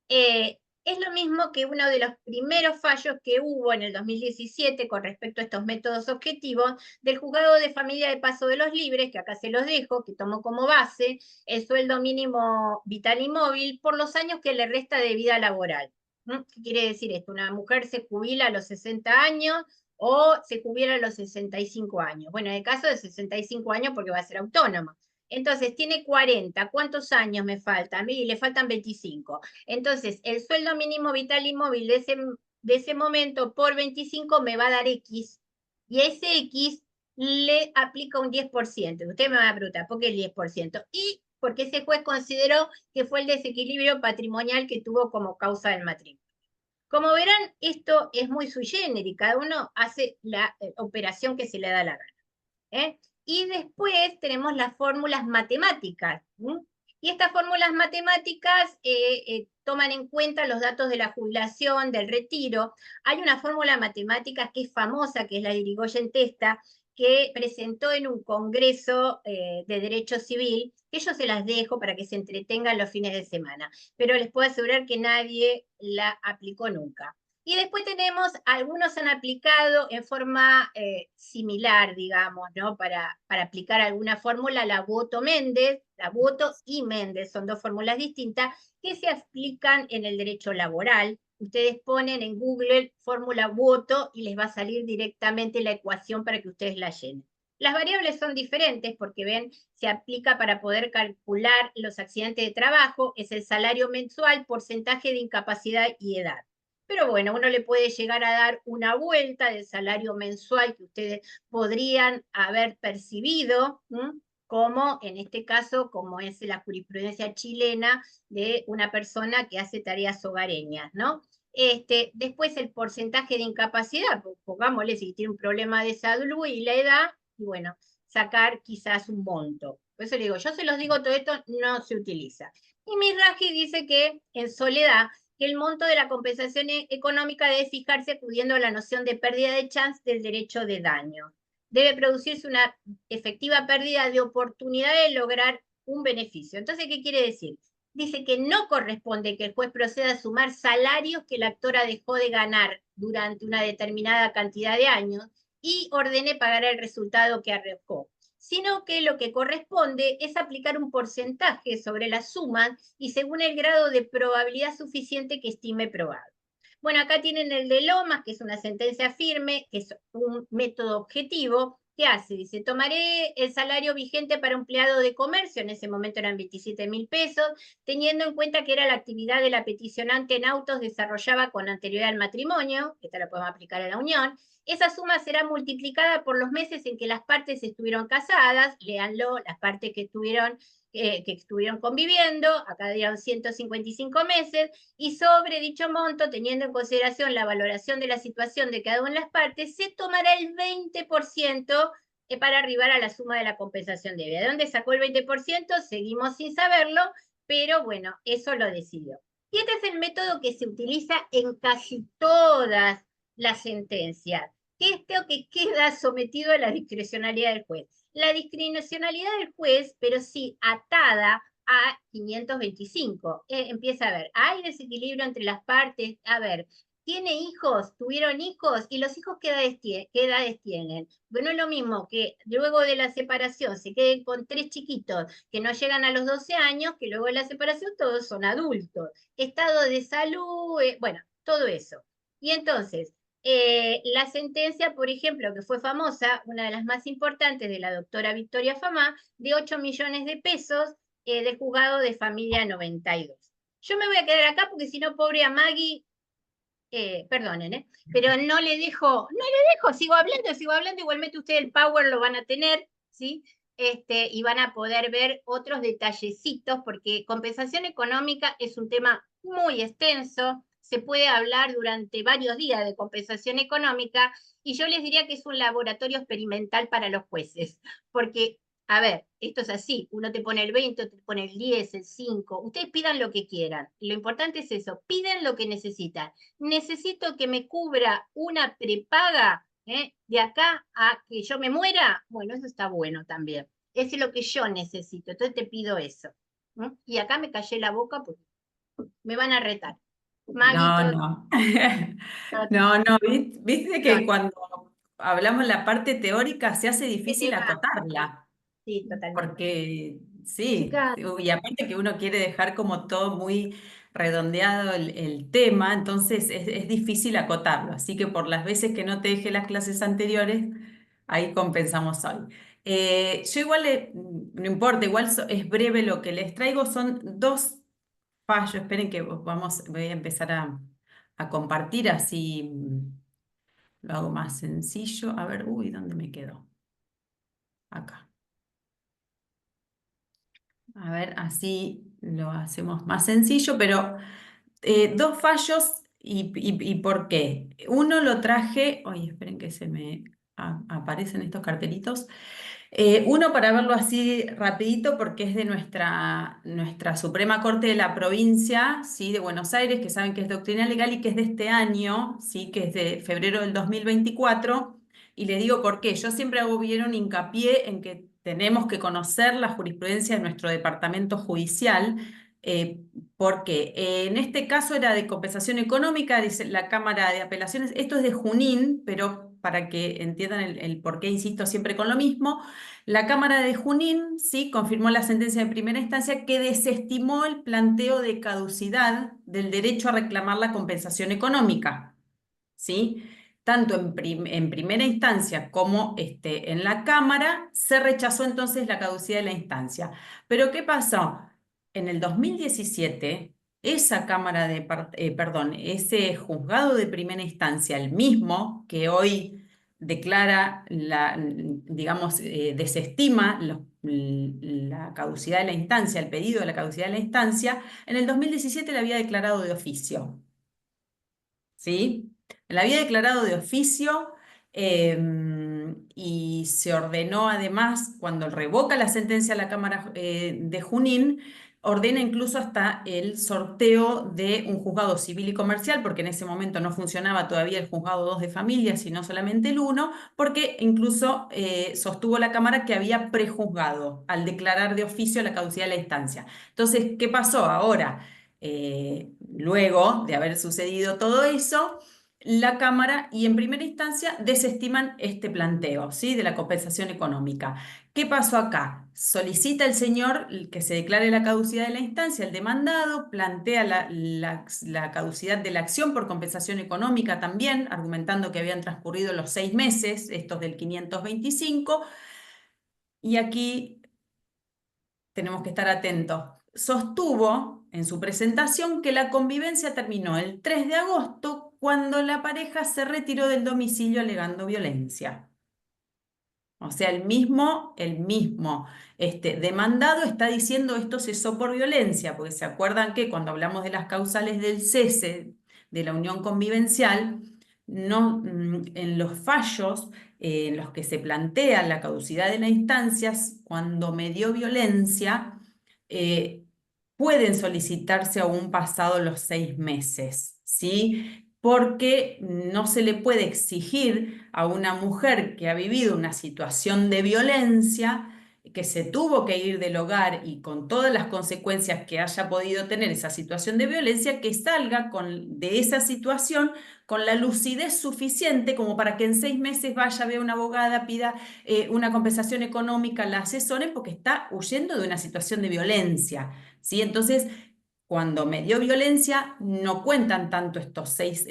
Es lo mismo que uno de los primeros fallos que hubo en el 2017 con respecto a estos métodos objetivos del Juzgado de Familia de Paso de los Libres, que acá se los dejo, que tomó como base el sueldo mínimo vital y móvil por los años que le resta de vida laboral. ¿Qué quiere decir esto? Una mujer se jubila a los 60 años o se jubila a los 65 años. Bueno, en el caso de 65 años porque va a ser autónoma. Entonces, tiene 40. ¿Cuántos años me faltan? A mí le faltan 25. Entonces, el sueldo mínimo vital y móvil de ese momento por 25 me va a dar X, y a ese X le aplica un 10%. Usted me va a preguntar, ¿por qué el 10%? Y porque ese juez consideró que fue el desequilibrio patrimonial que tuvo como causa del matrimonio. Como verán, esto es muy sui generis, cada uno hace la operación que se le da la gana. Y después tenemos las fórmulas matemáticas. Y estas fórmulas matemáticas toman en cuenta los datos de la jubilación, del retiro. Hay una fórmula matemática que es famosa, que es la de Irigoyen-Testa, que presentó en un congreso de Derecho Civil, que yo se las dejo para que se entretengan los fines de semana, pero les puedo asegurar que nadie la aplicó nunca. Y después tenemos, algunos han aplicado en forma similar, digamos, ¿no? Para aplicar alguna fórmula, la Boto-Méndez, la Boto y Méndez, son dos fórmulas distintas que se aplican en el derecho laboral. Ustedes ponen en Google fórmula Boto y les va a salir directamente la ecuación para que ustedes la llenen. Las variables son diferentes porque, ven, se aplica para poder calcular los accidentes de trabajo, es el salario mensual, porcentaje de incapacidad y edad. Pero bueno, uno le puede llegar a dar una vuelta del salario mensual que ustedes podrían haber percibido, como en este caso, como es la jurisprudencia chilena de una persona que hace tareas hogareñas, ¿no? Después el porcentaje de incapacidad, pongámosle si tiene un problema de salud y la edad, y bueno, sacar quizás un monto. Por eso le digo, yo se los digo, todo esto no se utiliza. Y Mizrahi dice que en Soledad, que el monto de la compensación económica debe fijarse acudiendo a la noción de pérdida de chance del derecho de daño. Debe producirse una efectiva pérdida de oportunidad de lograr un beneficio. Entonces, ¿qué quiere decir? Dice que no corresponde que el juez proceda a sumar salarios que la actora dejó de ganar durante una determinada cantidad de años y ordene pagar el resultado que arrojó, sino que lo que corresponde es aplicar un porcentaje sobre la suma y según el grado de probabilidad suficiente que estime probado. Bueno, acá tienen el de Lomas, que es una sentencia firme, que es un método objetivo. ¿Qué hace? Dice, tomaré el salario vigente para empleado de comercio, en ese momento eran 27.000 pesos, teniendo en cuenta que era la actividad de la peticionante en autos desarrollaba con anterioridad al matrimonio, esta la podemos aplicar a la unión. Esa suma será multiplicada por los meses en que las partes estuvieron casadas, léanlo, las partes que estuvieron conviviendo, acá dieron 155 meses, y sobre dicho monto, teniendo en consideración la valoración de la situación de cada una de las partes, se tomará el 20% para arribar a la suma de la compensación debida. ¿De dónde sacó el 20%? Seguimos sin saberlo, pero bueno, eso lo decidió. Y este es el método que se utiliza en casi todas las sentencias, que esto que queda sometido a la discrecionalidad del juez. La discrecionalidad del juez, pero sí atada a 525. Empieza a ver, hay desequilibrio entre las partes, a ver, ¿tiene hijos? ¿Tuvieron hijos? ¿Y los hijos qué edades tienen? Bueno, es lo mismo que luego de la separación se queden con 3 chiquitos que no llegan a los 12 años, que luego de la separación todos son adultos. Estado de salud, bueno, todo eso. Y entonces, la sentencia, por ejemplo, que fue famosa, una de las más importantes de la doctora Victoria Famá, de 8 millones de pesos del juzgado de familia 92. Yo me voy a quedar acá porque si no, pobre a Maggie, perdonen, pero no le dejo, sigo hablando, igualmente ustedes el power lo van a tener, ¿sí? Y van a poder ver otros detallecitos, porque compensación económica es un tema muy extenso, se puede hablar durante varios días de compensación económica, y yo les diría que es un laboratorio experimental para los jueces, porque, a ver, esto es así, uno te pone el 20, otro te pone el 10, el 5, ustedes pidan lo que quieran, lo importante es eso, piden lo que necesitan. Necesito que me cubra una prepaga, De acá a que yo me muera, bueno, eso está bueno también. Eso es lo que yo necesito, entonces te pido eso. Y acá me callé la boca porque me van a retar. Maggie, No, todo, no. todo No, no, viste que no, cuando hablamos la parte teórica se hace se te difícil va. acotarla. Sí, totalmente. Porque sí, Chicas, y aparte que uno quiere dejar como todo muy redondeado el tema, entonces es difícil acotarlo. Así que por las veces que no te dejé las clases anteriores, ahí compensamos hoy. Yo igual, no importa, igual es breve lo que les traigo, son dos fallos. Esperen que voy a empezar a compartir así lo hago más sencillo. A ver, uy, ¿dónde me quedó? Acá. A ver, así lo hacemos más sencillo, pero dos fallos y ¿por qué? Uno lo traje, oye, esperen que se me aparecen estos cartelitos. Uno para verlo así rapidito porque es de nuestra Suprema Corte de la provincia, ¿sí? De Buenos Aires, que saben que es doctrina legal y que es de este año, ¿sí? Que es de febrero del 2024. Y le digo por qué. Yo siempre hago bien un hincapié en que tenemos que conocer la jurisprudencia de nuestro departamento judicial. eh, Porque en este caso era de compensación económica, dice la Cámara de Apelaciones. Esto es de Junín, pero para que entiendan el por qué insisto siempre con lo mismo. La Cámara de Junín, sí, confirmó la sentencia de primera instancia que desestimó el planteo de caducidad del derecho a reclamar la compensación económica, ¿sí? Tanto en primera instancia como en la Cámara, se rechazó entonces la caducidad de la instancia. Pero ¿qué pasó? En el 2017, esa perdón, ese juzgado de primera instancia, el mismo que hoy declara digamos, desestima la caducidad de la instancia, el pedido de la caducidad de la instancia, en el 2017 la había declarado de oficio. ¿Sí? La había declarado de oficio y se ordenó además, cuando revoca la sentencia a la Cámara de Junín, ordena incluso hasta el sorteo de un juzgado civil y comercial, porque en ese momento no funcionaba todavía el juzgado 2 de familia, sino solamente el uno, porque incluso sostuvo la Cámara que había prejuzgado al declarar de oficio la caducidad de la instancia. Entonces, ¿qué pasó ahora? Luego de haber sucedido todo eso, la Cámara y en primera instancia desestiman este planteo, ¿sí? De la compensación económica. ¿Qué pasó acá? Solicita el señor que se declare la caducidad de la instancia, el demandado, plantea la caducidad de la acción por compensación económica también, argumentando que habían transcurrido los 6 meses, estos del 525, y aquí tenemos que estar atentos. Sostuvo en su presentación que la convivencia terminó el 3 de agosto cuando la pareja se retiró del domicilio alegando violencia. O sea, el mismo demandado está diciendo esto cesó por violencia, porque se acuerdan que cuando hablamos de las causales del cese de la unión convivencial, no, en los fallos en los que se plantea la caducidad de las instancias, cuando medió violencia, eh, pueden solicitarse aún pasados los 6 meses, ¿sí? Porque no se le puede exigir a una mujer que ha vivido una situación de violencia, que se tuvo que ir del hogar y con todas las consecuencias que haya podido tener esa situación de violencia, que salga de esa situación con la lucidez suficiente como para que en 6 meses vaya, vea una abogada, pida una compensación económica, la asesore, porque está huyendo de una situación de violencia, ¿sí? Entonces, cuando me dio violencia, no cuentan tanto estos 6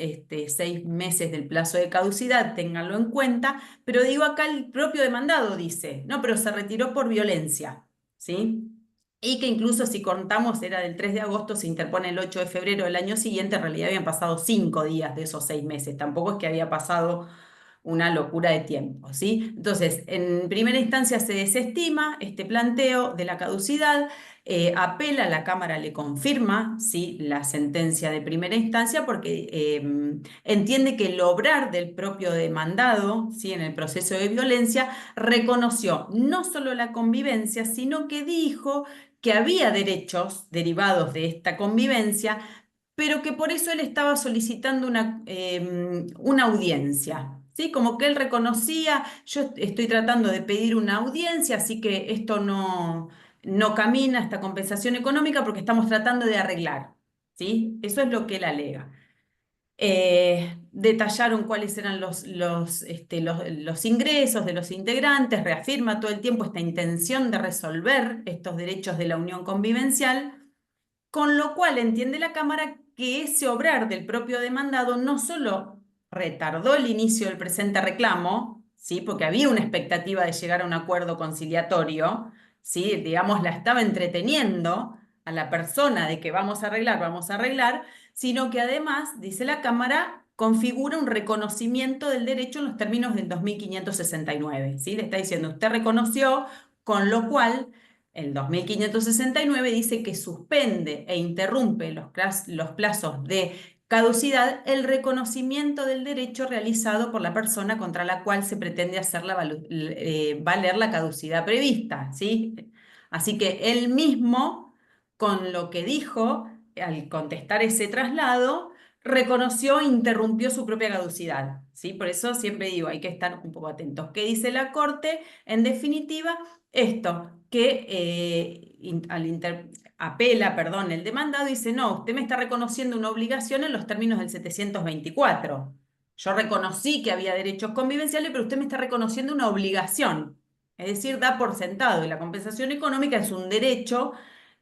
meses del plazo de caducidad, ténganlo en cuenta, pero digo acá el propio demandado dice, no, pero se retiró por violencia, ¿sí? Y que incluso si contamos era del 3 de agosto, se interpone el 8 de febrero del año siguiente, en realidad habían pasado 5 días de esos 6 meses, tampoco es que había pasado una locura de tiempo, ¿sí? Entonces, en primera instancia se desestima este planteo de la caducidad, apela, la Cámara le confirma, ¿sí? La sentencia de primera instancia porque entiende que el obrar del propio demandado, ¿sí? En el proceso de violencia, reconoció no solo la convivencia, sino que dijo que había derechos derivados de esta convivencia, pero que por eso él estaba solicitando una audiencia. ¿sí? Como que él reconocía, yo estoy tratando de pedir una audiencia, así que esto no camina, esta compensación económica, porque estamos tratando de arreglar, ¿sí? Eso es lo que él alega. Detallaron cuáles eran los ingresos de los integrantes, reafirma todo el tiempo esta intención de resolver estos derechos de la unión convivencial, con lo cual entiende la Cámara que ese obrar del propio demandado no solo retardó el inicio del presente reclamo, ¿sí? Porque había una expectativa de llegar a un acuerdo conciliatorio, ¿sí? Digamos, la estaba entreteniendo a la persona de que vamos a arreglar, sino que además, dice la Cámara, configura un reconocimiento del derecho en los términos del 2569, ¿sí? Le está diciendo, usted reconoció, con lo cual el 2569 dice que suspende e interrumpe los plazos de caducidad el reconocimiento del derecho realizado por la persona contra la cual se pretende hacerla valer la caducidad prevista, ¿sí? Así que él mismo, con lo que dijo, al contestar ese traslado, reconoció e interrumpió su propia caducidad, ¿sí? Por eso siempre digo, hay que estar un poco atentos. ¿Qué dice la Corte? En definitiva, esto, que apela, perdón, el demandado dice, no, usted me está reconociendo una obligación en los términos del 724. Yo reconocí que había derechos convivenciales, pero usted me está reconociendo una obligación. Es decir, da por sentado y la compensación económica es un derecho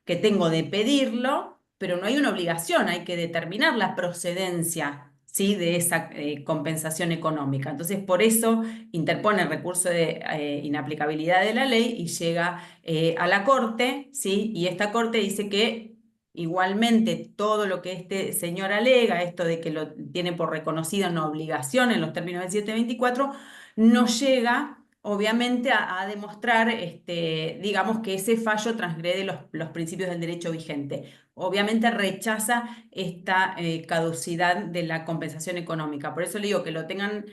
que tengo de pedirlo, pero no hay una obligación, hay que determinar la procedencia, ¿sí? De esa compensación económica. Entonces, por eso interpone el recurso de inaplicabilidad de la ley y llega a la Corte, ¿sí? Y esta Corte dice que igualmente todo lo que este señor alega, esto de que lo tiene por reconocida una obligación en los términos del 724, no llega obviamente a demostrar, digamos, que ese fallo transgrede los principios del derecho vigente. Obviamente rechaza esta caducidad de la compensación económica. Por eso le digo que lo tengan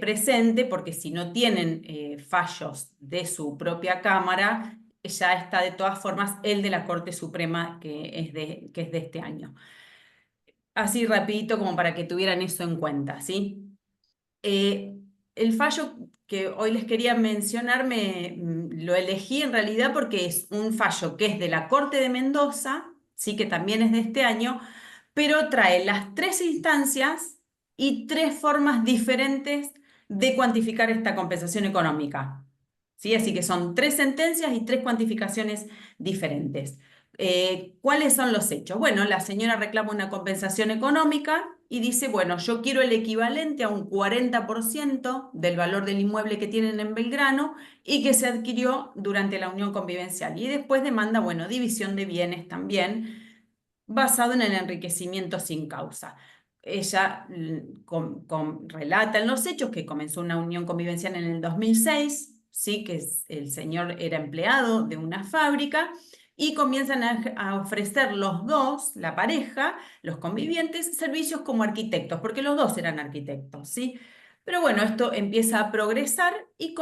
presente, porque si no tienen fallos de su propia Cámara, ya está de todas formas el de la Corte Suprema, que es de este año. Así rapidito como para que tuvieran eso en cuenta, ¿sí? El fallo que hoy les quería mencionar lo elegí en realidad porque es un fallo que es de la Corte de Mendoza, sí que también es de este año, pero trae las tres instancias y tres formas diferentes de cuantificar esta compensación económica. ¿Sí? Así que son tres sentencias y tres cuantificaciones diferentes. ¿Cuáles son los hechos? Bueno, la señora reclama una compensación económica y dice, bueno, yo quiero el equivalente a un 40% del valor del inmueble que tienen en Belgrano y que se adquirió durante la unión convivencial. Y después demanda, bueno, división de bienes también, basado en el enriquecimiento sin causa. Ella relata en los hechos que comenzó una unión convivencial en el 2006, ¿sí? Que el señor era empleado de una fábrica y comienzan a ofrecer los dos, la pareja, los convivientes, servicios como arquitectos, porque los dos eran arquitectos, ¿sí? Pero bueno, esto empieza a progresar y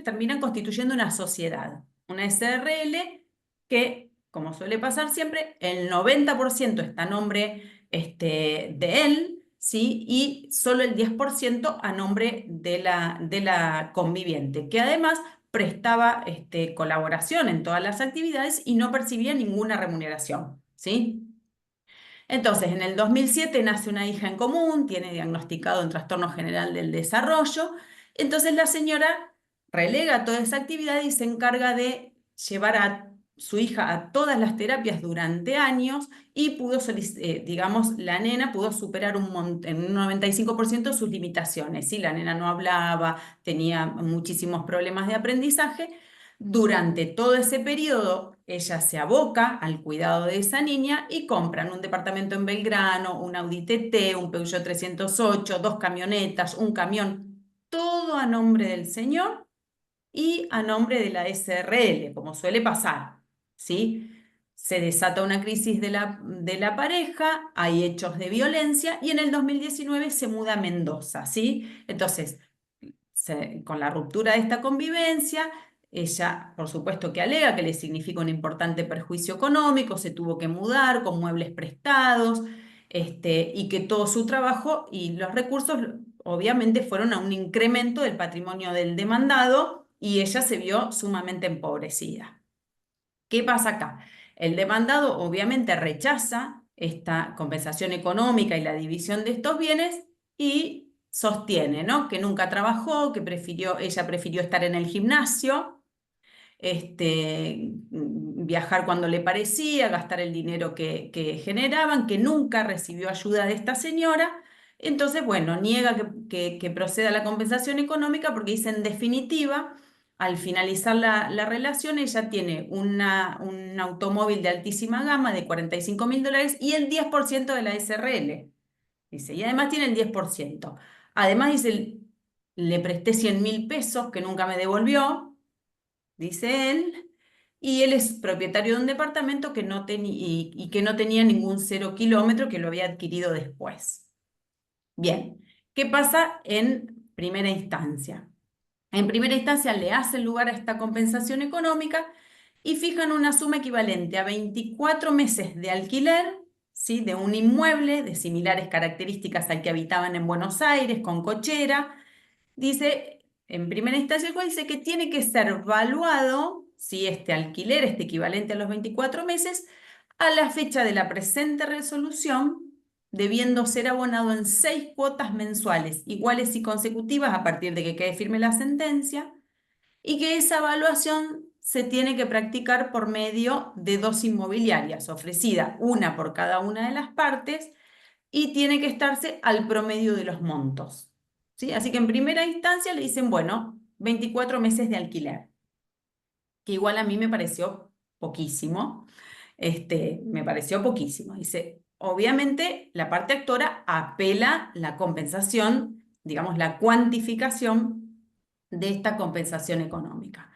terminan constituyendo una sociedad, una SRL que, como suele pasar siempre, el 90% está a nombre de él, ¿sí? Y solo el 10% a nombre de la conviviente, que además prestaba colaboración en todas las actividades y no percibía ninguna remuneración, ¿sí? Entonces, en el 2007 nace una hija en común, tiene diagnosticado un trastorno general del desarrollo. Entonces, la señora relega toda esa actividad y se encarga de llevar a su hija a todas las terapias durante años y digamos, la nena pudo superar en un 95% sus limitaciones, ¿sí? La nena no hablaba, tenía muchísimos problemas de aprendizaje. Durante todo ese periodo, ella se aboca al cuidado de esa niña y compran un departamento en Belgrano, un Audi TT, un Peugeot 308, dos camionetas, un camión, todo a nombre del señor y a nombre de la SRL, como suele pasar, ¿sí? Se desata una crisis de la pareja, hay hechos de violencia y en el 2019 se muda a Mendoza, ¿sí? Entonces, con la ruptura de esta convivencia, ella, por supuesto que alega que le significa un importante perjuicio económico, se tuvo que mudar con muebles prestados, y que todo su trabajo y los recursos obviamente fueron a un incremento del patrimonio del demandado y ella se vio sumamente empobrecida. ¿Qué pasa acá? El demandado obviamente rechaza esta compensación económica y la división de estos bienes y sostiene, ¿no?, que nunca trabajó, que ella prefirió estar en el gimnasio, viajar cuando le parecía, gastar el dinero que generaban, que nunca recibió ayuda de esta señora. Entonces, bueno, niega que proceda la compensación económica porque dice, en definitiva, al finalizar la relación, ella tiene un automóvil de altísima gama de $45.000 y el 10% de la SRL. Dice, y además tiene el 10%. Además dice, le presté 100.000 pesos que nunca me devolvió, dice él, y él es propietario de un departamento que no y que no tenía ningún 0 kilómetro, que lo había adquirido después. Bien, ¿qué pasa en primera instancia? En primera instancia le hacen lugar a esta compensación económica y fijan una suma equivalente a 24 meses de alquiler, ¿sí?, de un inmueble de similares características al que habitaban en Buenos Aires, con cochera. Dice, en primera instancia, el juez dice que tiene que ser valuado, si este alquiler, este equivalente a los 24 meses, a la fecha de la presente resolución, debiendo ser abonado en 6 cuotas mensuales, iguales y consecutivas a partir de que quede firme la sentencia, y que esa evaluación se tiene que practicar por medio de 2 inmobiliarias, ofrecida una por cada una de las partes, y tiene que estarse al promedio de los montos, ¿sí? Así que en primera instancia le dicen, bueno, 24 meses de alquiler, que igual a mí me pareció poquísimo, me pareció poquísimo. Dice, obviamente la parte actora apela la compensación, digamos, la cuantificación de esta compensación económica.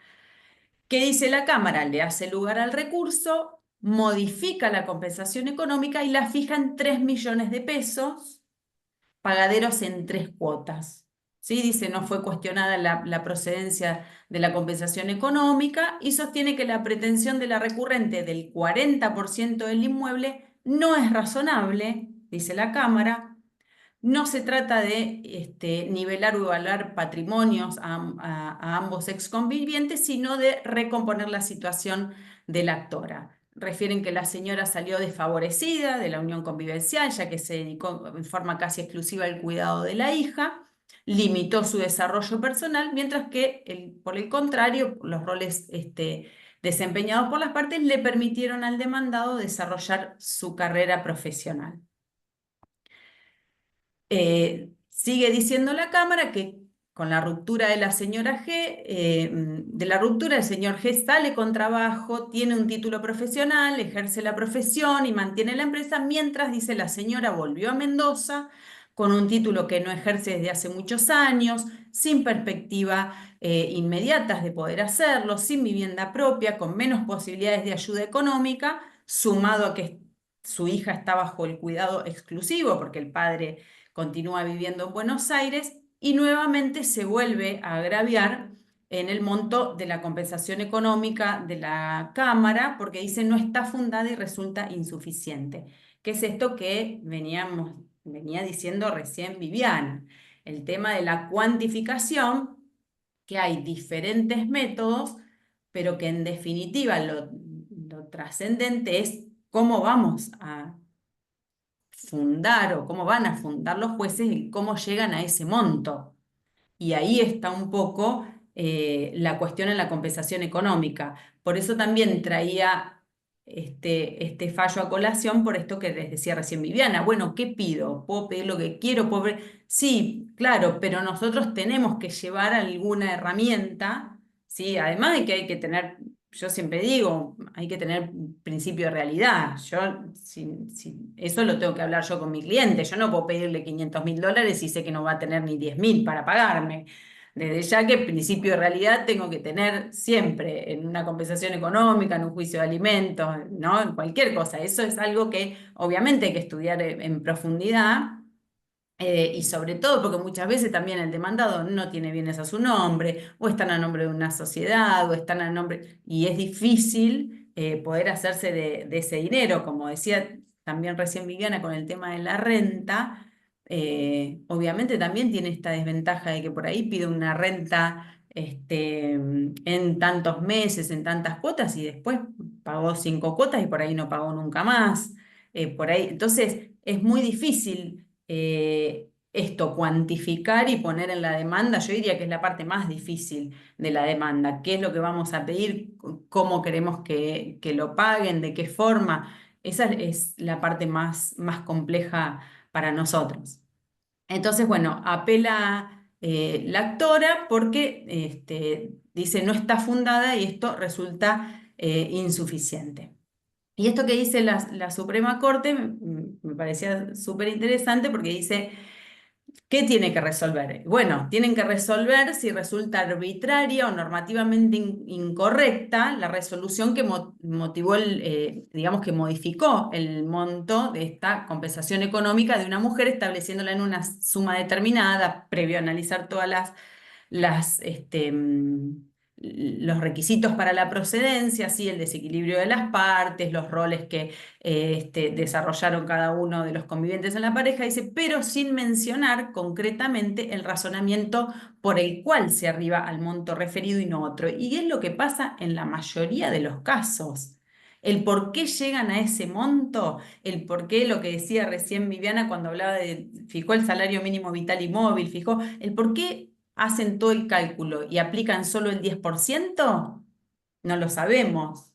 ¿Qué dice la Cámara? Le hace lugar al recurso, modifica la compensación económica y la fija en 3 millones de pesos, pagaderos en 3 cuotas. ¿Sí? Dice, no fue cuestionada la procedencia de la compensación económica y sostiene que la pretensión de la recurrente del 40% del inmueble no es razonable, dice la Cámara. No se trata de nivelar o evaluar patrimonios a ambos exconvivientes, sino de recomponer la situación de la actora. Refieren que la señora salió desfavorecida de la unión convivencial, ya que se dedicó en forma casi exclusiva al cuidado de la hija, limitó su desarrollo personal, mientras que, por el contrario, los roles desempeñados por las partes le permitieron al demandado desarrollar su carrera profesional. Sigue diciendo la Cámara que con la ruptura de la señora G, de la ruptura el señor G sale con trabajo, tiene un título profesional, ejerce la profesión y mantiene la empresa, mientras, dice, la señora volvió a Mendoza con un título que no ejerce desde hace muchos años, sin perspectiva inmediatas de poder hacerlo, sin vivienda propia, con menos posibilidades de ayuda económica, sumado a que su hija está bajo el cuidado exclusivo porque el padre continúa viviendo en Buenos Aires y nuevamente se vuelve a agraviar en el monto de la compensación económica de la Cámara porque dice no está fundada y resulta insuficiente. ¿Qué es esto que venía diciendo recién Viviana? El tema de la cuantificación, que hay diferentes métodos, pero que en definitiva lo trascendente es cómo vamos a fundar o cómo van a fundar los jueces y cómo llegan a ese monto. Y ahí está un poco la cuestión en la compensación económica. Por eso también traía este fallo a colación por esto que les decía recién Viviana. Bueno, ¿qué pido? ¿Puedo pedir lo que quiero? Sí, claro, pero nosotros tenemos que llevar alguna herramienta, ¿sí? Además de que hay que tener, yo siempre digo, hay que tener principio de realidad. Eso lo tengo que hablar yo con mi cliente. Yo no puedo pedirle $500.000 y sé que no va a tener ni 10.000 para pagarme. Desde ya que principio de realidad tengo que tener siempre en una compensación económica, en un juicio de alimentos, ¿no? En cualquier cosa. Eso es algo que obviamente hay que estudiar en profundidad. Y sobre todo porque muchas veces también el demandado no tiene bienes a su nombre, o están a nombre de una sociedad, o están a nombre, y es difícil poder hacerse de ese dinero. Como decía también recién Viviana con el tema de la renta, obviamente también tiene esta desventaja de que por ahí pide una renta en tantos meses, en tantas cuotas, y después pagó 5 cuotas y por ahí no pagó nunca más. Por ahí, entonces es muy difícil esto, cuantificar y poner en la demanda. Yo diría que es la parte más difícil de la demanda. ¿Qué es lo que vamos a pedir? ¿Cómo queremos que lo paguen? ¿De qué forma? Esa es la parte más compleja para nosotros. Entonces, bueno, apela la actora porque dice no está fundada y esto resulta insuficiente. Y esto que dice la Suprema Corte me parecía súper interesante porque dice, ¿qué tiene que resolver? Bueno, tienen que resolver si resulta arbitraria o normativamente incorrecta la resolución que motivó digamos que modificó el monto de esta compensación económica de una mujer, estableciéndola en una suma determinada, previo a analizar todas las, los requisitos para la procedencia, ¿sí? El desequilibrio de las partes, los roles que desarrollaron cada uno de los convivientes en la pareja, dice, pero sin mencionar concretamente el razonamiento por el cual se arriba al monto referido y no otro. Y es lo que pasa en la mayoría de los casos. El por qué llegan a ese monto, el por qué, lo que decía recién Viviana cuando hablaba fijó el salario mínimo vital y móvil, fijó el por qué hacen todo el cálculo y aplican solo el 10%, no lo sabemos.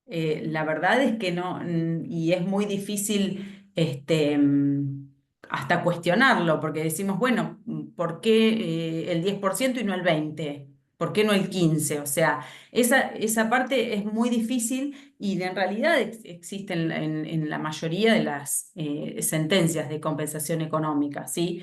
La verdad es que no, y es muy difícil hasta cuestionarlo, porque decimos, bueno, ¿por qué el 10% y no el 20%? ¿Por qué no el 15%? O sea, esa parte es muy difícil y en realidad existe en la mayoría de las sentencias de compensación económica, ¿sí?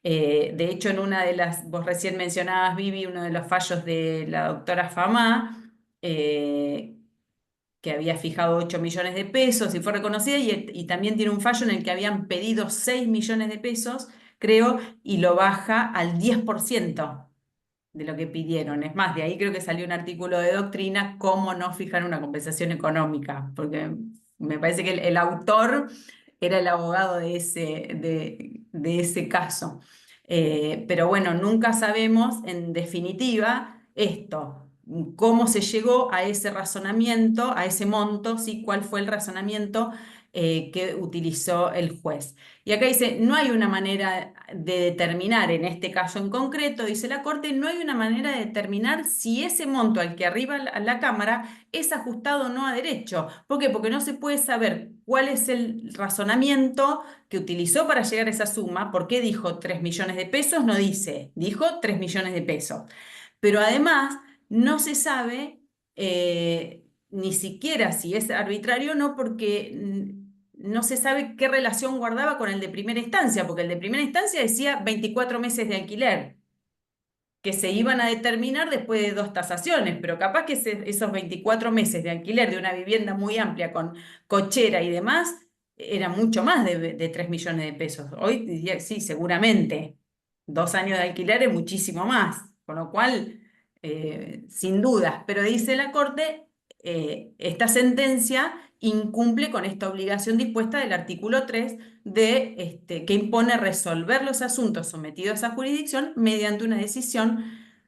De hecho, en una de las, vos recién mencionabas, Vivi, uno de los fallos de la doctora Famá, que había fijado 8 millones de pesos y fue reconocida, y también tiene un fallo en el que habían pedido 6 millones de pesos, creo, y lo baja al 10% de lo que pidieron. Es más, de ahí creo que salió un artículo de doctrina, cómo no fijar una compensación económica, porque me parece que el autor era el abogado de ese caso. Pero bueno, nunca sabemos en definitiva esto, cómo se llegó a ese razonamiento, a ese monto, ¿sí? ¿Cuál fue el razonamiento que utilizó el juez? Y acá dice, no hay una manera de determinar, en este caso en concreto, dice la Corte, no hay una manera de determinar si ese monto al que arriba la Cámara es ajustado o no a derecho. ¿Por qué? Porque no se puede saber cuál es el razonamiento que utilizó para llegar a esa suma. ¿Por qué dijo 3 millones de pesos? No dice, dijo 3 millones de pesos. Pero además no se sabe ni siquiera si es arbitrario o no, porque no se sabe qué relación guardaba con el de primera instancia, porque el de primera instancia decía 24 meses de alquiler, que se iban a determinar después de 2 tasaciones, pero capaz que esos 24 meses de alquiler de una vivienda muy amplia con cochera y demás, era mucho más de 3 millones de pesos. Hoy diría, sí, seguramente, 2 años de alquiler es muchísimo más, con lo cual, sin dudas, pero dice la Corte, esta sentencia incumple con esta obligación dispuesta del artículo 3 que impone resolver los asuntos sometidos a jurisdicción mediante una decisión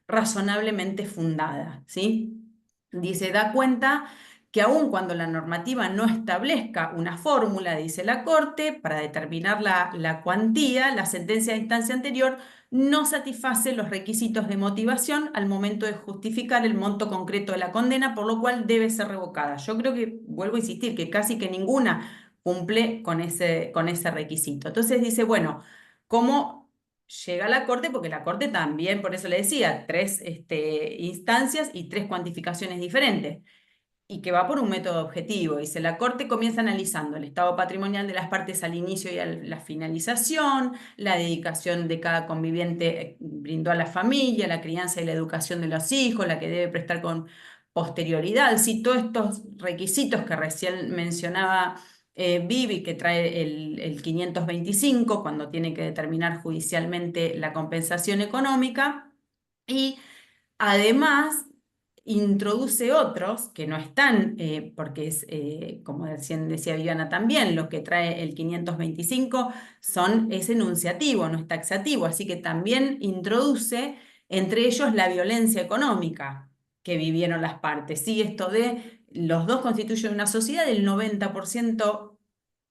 razonablemente fundada, ¿sí? Dice, da cuenta que aun cuando la normativa no establezca una fórmula, dice la Corte, para determinar la cuantía, la sentencia de instancia anterior no satisface los requisitos de motivación al momento de justificar el monto concreto de la condena, por lo cual debe ser revocada. Yo creo que, vuelvo a insistir, que casi que ninguna cumple con ese requisito. Entonces dice, bueno, ¿cómo llega a la Corte? Porque la Corte también, por eso le decía, 3 instancias y 3 cuantificaciones diferentes, y que va por un método objetivo. Dice, la Corte comienza analizando el estado patrimonial de las partes al inicio y a la finalización, la dedicación de cada conviviente brindó a la familia, la crianza y la educación de los hijos, la que debe prestar con posterioridad. Sí, todos estos requisitos que recién mencionaba Vivi, que trae el 525, cuando tiene que determinar judicialmente la compensación económica. Y además introduce otros que no están, porque es, como decía Viviana también, lo que trae el 525 es enunciativo, no es taxativo, así que también introduce entre ellos la violencia económica que vivieron las partes. ¿Sí? Esto de los dos constituyen una sociedad, el 90%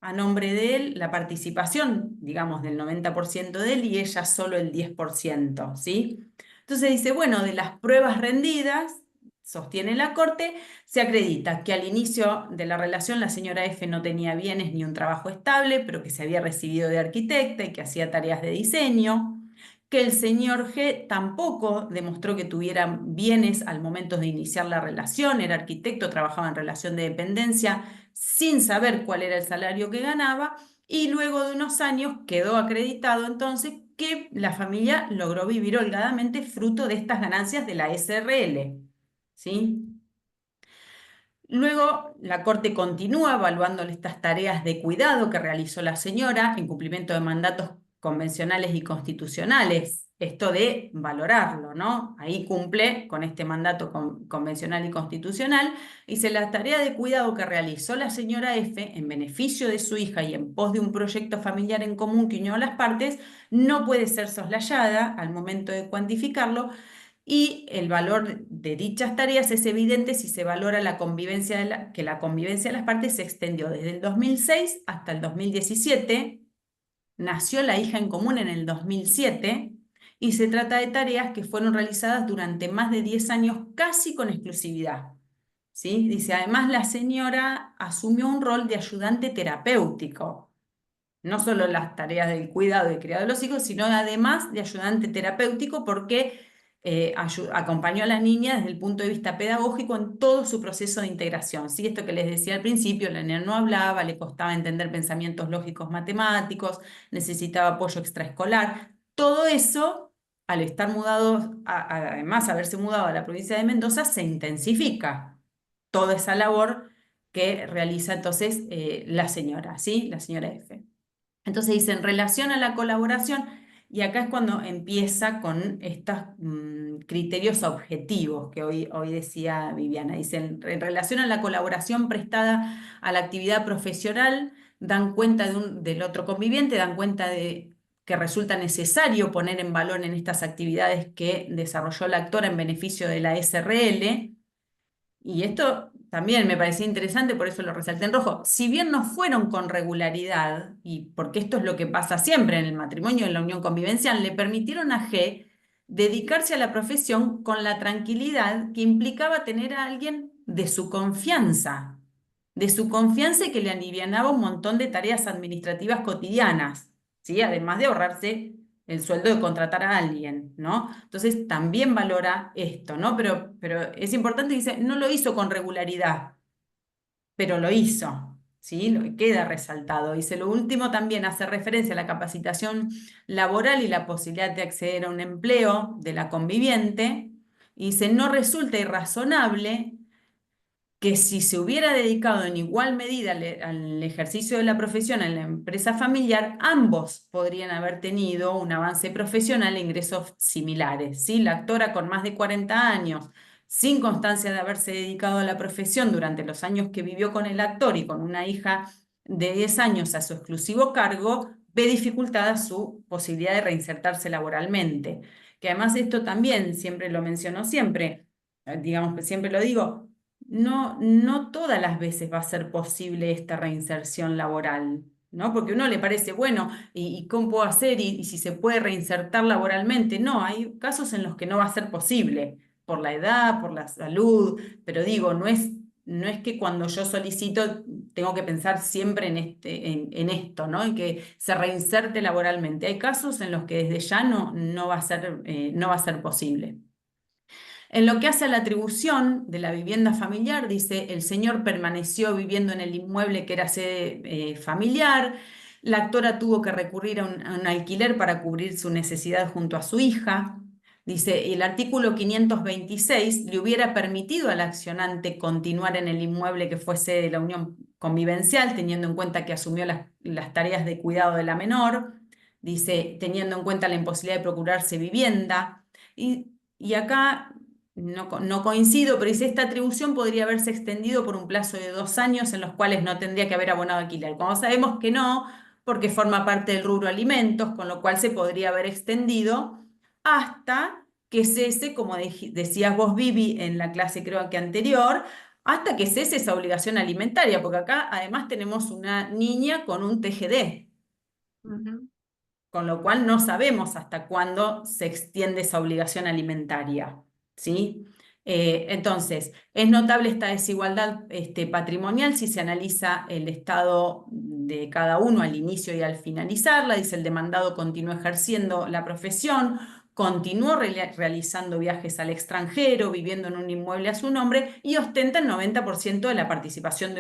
a nombre de él, la participación, digamos, del 90% de él y ella solo el 10%, ¿sí? Entonces dice, bueno, de las pruebas rendidas, sostiene la Corte, se acredita que al inicio de la relación la señora F no tenía bienes ni un trabajo estable, pero que se había recibido de arquitecta y que hacía tareas de diseño, que el señor G tampoco demostró que tuviera bienes al momento de iniciar la relación, era arquitecto, trabajaba en relación de dependencia sin saber cuál era el salario que ganaba, y luego de unos años quedó acreditado entonces que la familia logró vivir holgadamente fruto de estas ganancias de la SRL. ¿Sí? Luego, la Corte continúa evaluando estas tareas de cuidado que realizó la señora en cumplimiento de mandatos convencionales y constitucionales. Esto de valorarlo, ¿no? Ahí cumple con este mandato convencional y constitucional. Dice, la tarea de cuidado que realizó la señora F en beneficio de su hija y en pos de un proyecto familiar en común que unió a las partes, no puede ser soslayada al momento de cuantificarlo, y el valor de dichas tareas es evidente si se valora la convivencia que la convivencia de las partes se extendió desde el 2006 hasta el 2017, nació la hija en común en el 2007, y se trata de tareas que fueron realizadas durante más de 10 años casi con exclusividad. ¿Sí? Dice, además la señora asumió un rol de ayudante terapéutico, no solo las tareas del cuidado y criado de los hijos, sino además de ayudante terapéutico porque acompañó a la niña desde el punto de vista pedagógico en todo su proceso de integración. ¿Sí? Esto que les decía al principio, la niña no hablaba, le costaba entender pensamientos lógicos matemáticos, necesitaba apoyo extraescolar. Todo eso, al estar mudados, además haberse mudado a la provincia de Mendoza, se intensifica toda esa labor que realiza entonces la señora, ¿sí? La señora F. Entonces dice, en relación a la colaboración, y acá es cuando empieza con estos criterios objetivos que hoy decía Viviana. Dice, en relación a la colaboración prestada a la actividad profesional, dan cuenta del otro conviviente, dan cuenta de que resulta necesario poner en valor en estas actividades que desarrolló la actora en beneficio de la SRL. Y esto también me parecía interesante, por eso lo resalté en rojo. Si bien no fueron con regularidad, y porque esto es lo que pasa siempre en el matrimonio y en la unión convivencial, le permitieron a G dedicarse a la profesión con la tranquilidad que implicaba tener a alguien de su confianza y que le alivianaba un montón de tareas administrativas cotidianas, ¿sí? Además de ahorrarse el sueldo de contratar a alguien, ¿no? Entonces también valora esto, ¿no? Pero es importante, dice, no lo hizo con regularidad, pero lo hizo, ¿sí? Queda resaltado. Dice, lo último también hace referencia a la capacitación laboral y la posibilidad de acceder a un empleo de la conviviente. Y dice, no resulta irrazonable que si se hubiera dedicado en igual medida al ejercicio de la profesión en la empresa familiar, ambos podrían haber tenido un avance profesional e ingresos similares. ¿Sí? La actora con más de 40 años, sin constancia de haberse dedicado a la profesión durante los años que vivió con el actor y con una hija de 10 años a su exclusivo cargo, ve dificultada su posibilidad de reinsertarse laboralmente. Que además esto también, siempre lo menciono siempre, digamos que siempre lo digo, no todas las veces va a ser posible esta reinserción laboral, ¿no? Porque a uno le parece, bueno, ¿y cómo puedo hacer? ¿Y si se puede reinsertar laboralmente? No, hay casos en los que no va a ser posible, por la edad, por la salud, pero digo, no es que cuando yo solicito tengo que pensar siempre en esto, ¿no? En que se reinserte laboralmente. Hay casos en los que desde ya no va a ser, no va a ser posible. En lo que hace a la atribución de la vivienda familiar, dice, el señor permaneció viviendo en el inmueble que era sede familiar, la actora tuvo que recurrir a un alquiler para cubrir su necesidad junto a su hija. Dice, el artículo 526 le hubiera permitido al accionante continuar en el inmueble que fue sede de la unión convivencial, teniendo en cuenta que asumió las tareas de cuidado de la menor, dice, teniendo en cuenta la imposibilidad de procurarse vivienda. Y acá no coincido, pero dice, esta atribución podría haberse extendido por un plazo de 2 años en los cuales no tendría que haber abonado alquiler. Como sabemos que no, porque forma parte del rubro alimentos, con lo cual se podría haber extendido hasta que cese, como decías vos, Vivi, en la clase creo que anterior, hasta que cese esa obligación alimentaria, porque acá además tenemos una niña con un TGD. Con lo cual no sabemos hasta cuándo se extiende esa obligación alimentaria, ¿sí? Entonces, es notable esta desigualdad patrimonial si se analiza el estado de cada uno al inicio y al finalizarla. Dice, el demandado continuó ejerciendo la profesión, continuó realizando viajes al extranjero, viviendo en un inmueble a su nombre y ostenta el 90% de la participación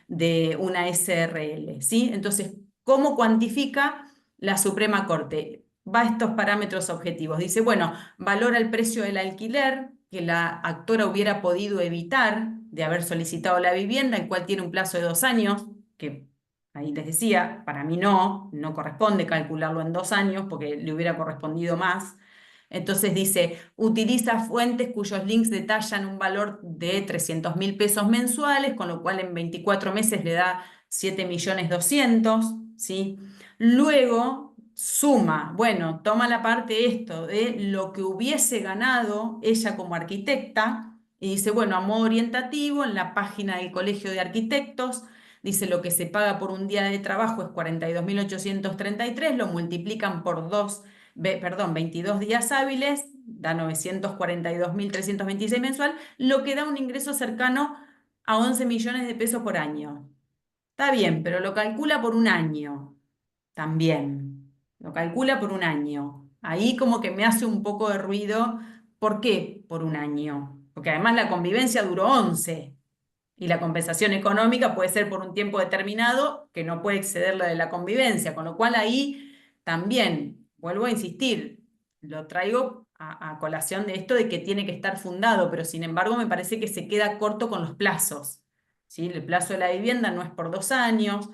de una SRL, ¿sí? Entonces, ¿cómo cuantifica la Suprema Corte? Va a estos parámetros objetivos. Dice, bueno, valora el precio del alquiler que la actora hubiera podido evitar de haber solicitado la vivienda, el cual tiene un plazo de 2 años, que ahí les decía, para mí no corresponde calcularlo en 2 años porque le hubiera correspondido más. Entonces dice, utiliza fuentes cuyos links detallan un valor de 300.000 pesos mensuales, con lo cual en 24 meses le da 7.200.000, ¿sí? Luego suma, bueno, toma la parte esto de lo que hubiese ganado ella como arquitecta y dice, bueno, a modo orientativo, en la página del Colegio de Arquitectos, dice lo que se paga por un día de trabajo es 42.833, lo multiplican por 22 días hábiles, da 942.326 mensual, lo que da un ingreso cercano a 11 millones de pesos por año. Está bien, pero lo calcula por un año también. Lo calcula por un año. Ahí como que me hace un poco de ruido. ¿Por qué por un año? Porque además la convivencia duró 11 y la compensación económica puede ser por un tiempo determinado que no puede exceder la de la convivencia, con lo cual ahí también, vuelvo a insistir, lo traigo a colación de esto de que tiene que estar fundado, pero sin embargo me parece que se queda corto con los plazos, ¿sí? El plazo de la vivienda no es por 2 años,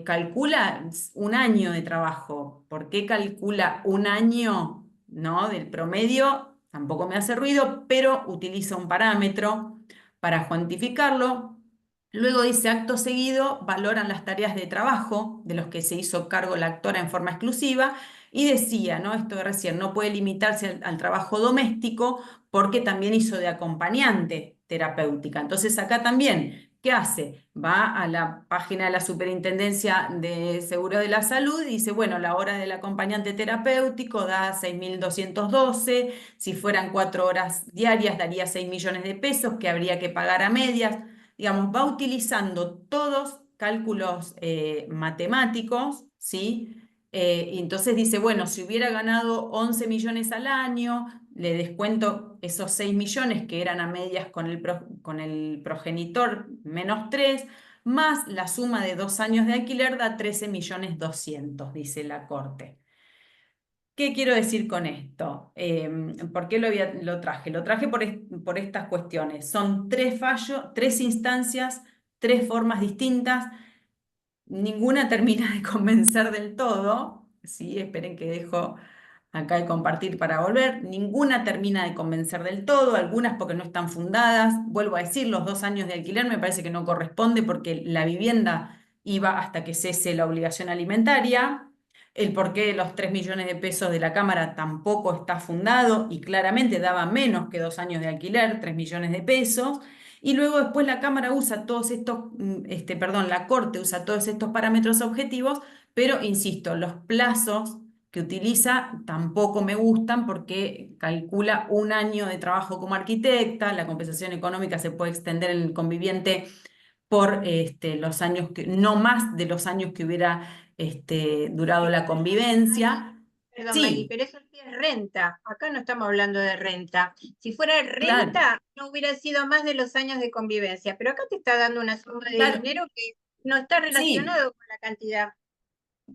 calcula un año de trabajo. ¿Por qué calcula un año, no, del promedio? Tampoco me hace ruido, pero utiliza un parámetro para cuantificarlo. Luego dice, acto seguido, valoran las tareas de trabajo de los que se hizo cargo la actora en forma exclusiva y decía, ¿no? Esto de recién, no puede limitarse al trabajo doméstico porque también hizo de acompañante terapéutica. Entonces acá también, ¿qué hace? Va a la página de la Superintendencia de Seguro de la Salud y dice, bueno, la hora del acompañante terapéutico da 6.212, si fueran 4 horas diarias daría 6 millones de pesos que habría que pagar a medias. Digamos, va utilizando todos cálculos matemáticos, ¿sí? Y entonces dice, bueno, si hubiera ganado 11 millones al año, le descuento esos 6 millones que eran a medias con el progenitor menos 3, más la suma de 2 años de alquiler da 13.200.000, dice la Corte. ¿Qué quiero decir con esto? ¿Por qué lo traje? Lo traje por estas cuestiones. Son 3 fallos, 3 instancias, 3 formas distintas. Ninguna termina de convencer del todo. Sí, esperen que dejo acá el compartir para volver. Ninguna termina de convencer del todo, algunas porque no están fundadas. Vuelvo a decir, los 2 años de alquiler me parece que no corresponde porque la vivienda iba hasta que cese la obligación alimentaria. El porqué de los 3 millones de pesos de la Cámara tampoco está fundado y claramente daba menos que 2 años de alquiler, 3 millones de pesos. Y luego después la Cámara usa todos estos, la Corte usa todos estos parámetros objetivos, pero insisto, los plazos que utiliza tampoco me gustan porque calcula un año de trabajo como arquitecta, la compensación económica se puede extender en el conviviente por los años no más de los años que hubiera durado la convivencia. Perdón, Maggie, Sí, pero eso sí es renta. Acá no estamos hablando de renta. Si fuera claro, renta, no hubiera sido más de los años de convivencia. Pero acá te está dando una suma de claro, dinero que no está sí, relacionado con la cantidad.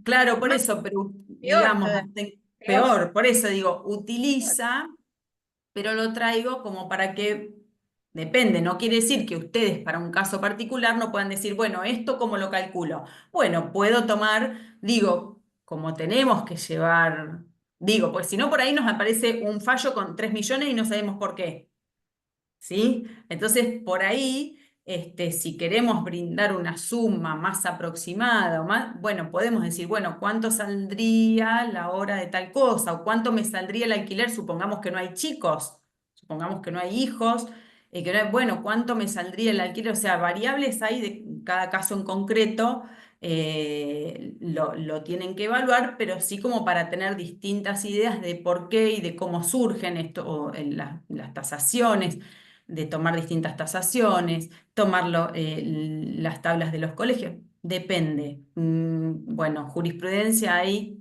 claro, por Más eso, pero peor digamos, todavía. Peor. peor, por eso digo, utiliza, pero lo traigo como para que, depende, no quiere decir que ustedes para un caso particular no puedan decir, bueno, esto cómo lo calculo. Bueno, puedo tomar, digo, como tenemos que llevar Digo, pues si no por ahí nos aparece un fallo con 3 millones y no sabemos por qué. ¿Sí? Entonces, por ahí, si queremos brindar una suma más aproximada, o más, bueno, podemos decir, bueno, ¿cuánto saldría la hora de tal cosa? ¿O cuánto me saldría el alquiler? Supongamos que no hay chicos, supongamos que no hay hijos, bueno, ¿cuánto me saldría el alquiler? O sea, variables hay de cada caso en concreto. Lo tienen que evaluar, pero sí como para tener distintas ideas de por qué y de cómo surgen esto, o en las tasaciones, de tomar distintas tasaciones, las tablas de los colegios, depende. Bueno, jurisprudencia hay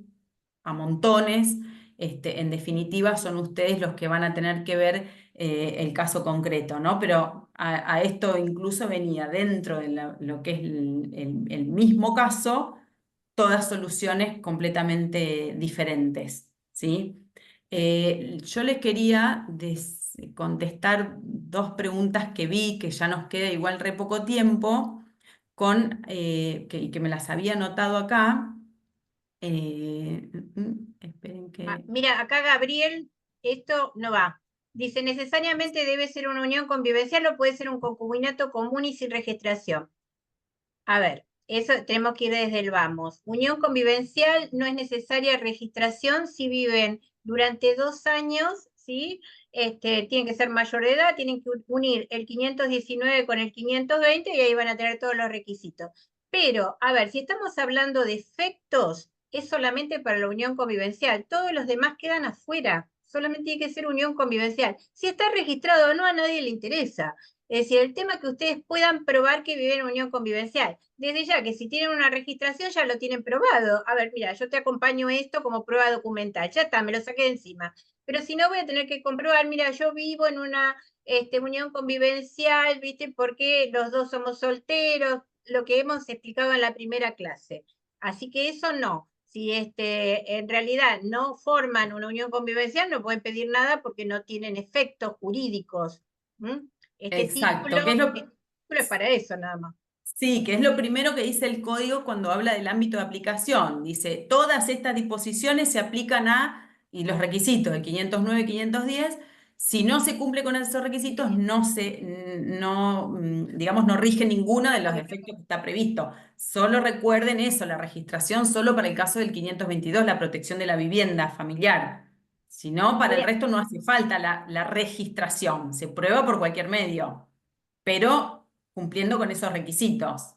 a montones. En definitiva, son ustedes los que van a tener que ver el caso concreto, ¿no? Pero a esto incluso venía dentro de lo que es el mismo caso, todas soluciones completamente diferentes, ¿sí? Yo les quería contestar dos preguntas que vi, que ya nos queda igual re poco tiempo, que me las había anotado acá. Esperen que... Mira, acá Gabriel, esto no va. Dice, necesariamente debe ser una unión convivencial o puede ser un concubinato común y sin registración. A ver, eso tenemos que ir desde el vamos. Unión convivencial no es necesaria registración si viven durante 2 años, ¿sí? Tienen que ser mayor de edad, tienen que unir el 519 con el 520 y ahí van a tener todos los requisitos. Pero, a ver, si estamos hablando de efectos, es solamente para la unión convivencial. Todos los demás quedan afuera. Solamente tiene que ser unión convivencial. Si está registrado o no, a nadie le interesa. Es decir, el tema es que ustedes puedan probar que viven en unión convivencial. Desde ya que si tienen una registración ya lo tienen probado. A ver, mira, yo te acompaño esto como prueba documental. Ya está, me lo saqué de encima. Pero si no, voy a tener que comprobar, mira, yo vivo en una unión convivencial, ¿viste? Porque los dos somos solteros, lo que hemos explicado en la primera clase. Así que eso no. Si en realidad no forman una unión convivencial, no pueden pedir nada porque no tienen efectos jurídicos. ¿Mm? Este título, Exacto, este título es para eso nada más. sí, que es lo primero que dice el código cuando habla del ámbito de aplicación. Dice, todas estas disposiciones se aplican y los requisitos de 509 y 510, si no se cumple con esos requisitos, digamos, no rige ninguno de los efectos que está previsto. Solo recuerden eso, la registración solo para el caso del 522, la protección de la vivienda familiar. Si no, para el resto no hace falta la registración, se prueba por cualquier medio, pero cumpliendo con esos requisitos.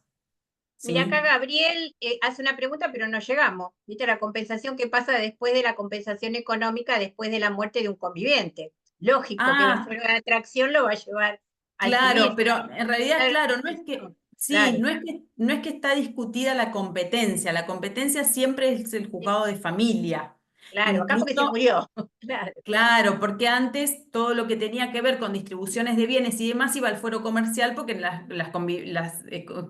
Mira, acá ¿Sí? Gabriel hace una pregunta, pero no llegamos. ¿Viste la compensación que pasa después de la compensación económica, después de la muerte de un conviviente? Lógico que el Ah, fuero de atracción lo va a llevar al claro, civil. pero en realidad, claro, no es que, sí, Claro, no es que está discutida la competencia siempre es el juzgado de familia. claro, acá porque se Incluso murió. Claro, claro, porque antes todo lo que tenía que ver con distribuciones de bienes y demás iba al fuero comercial porque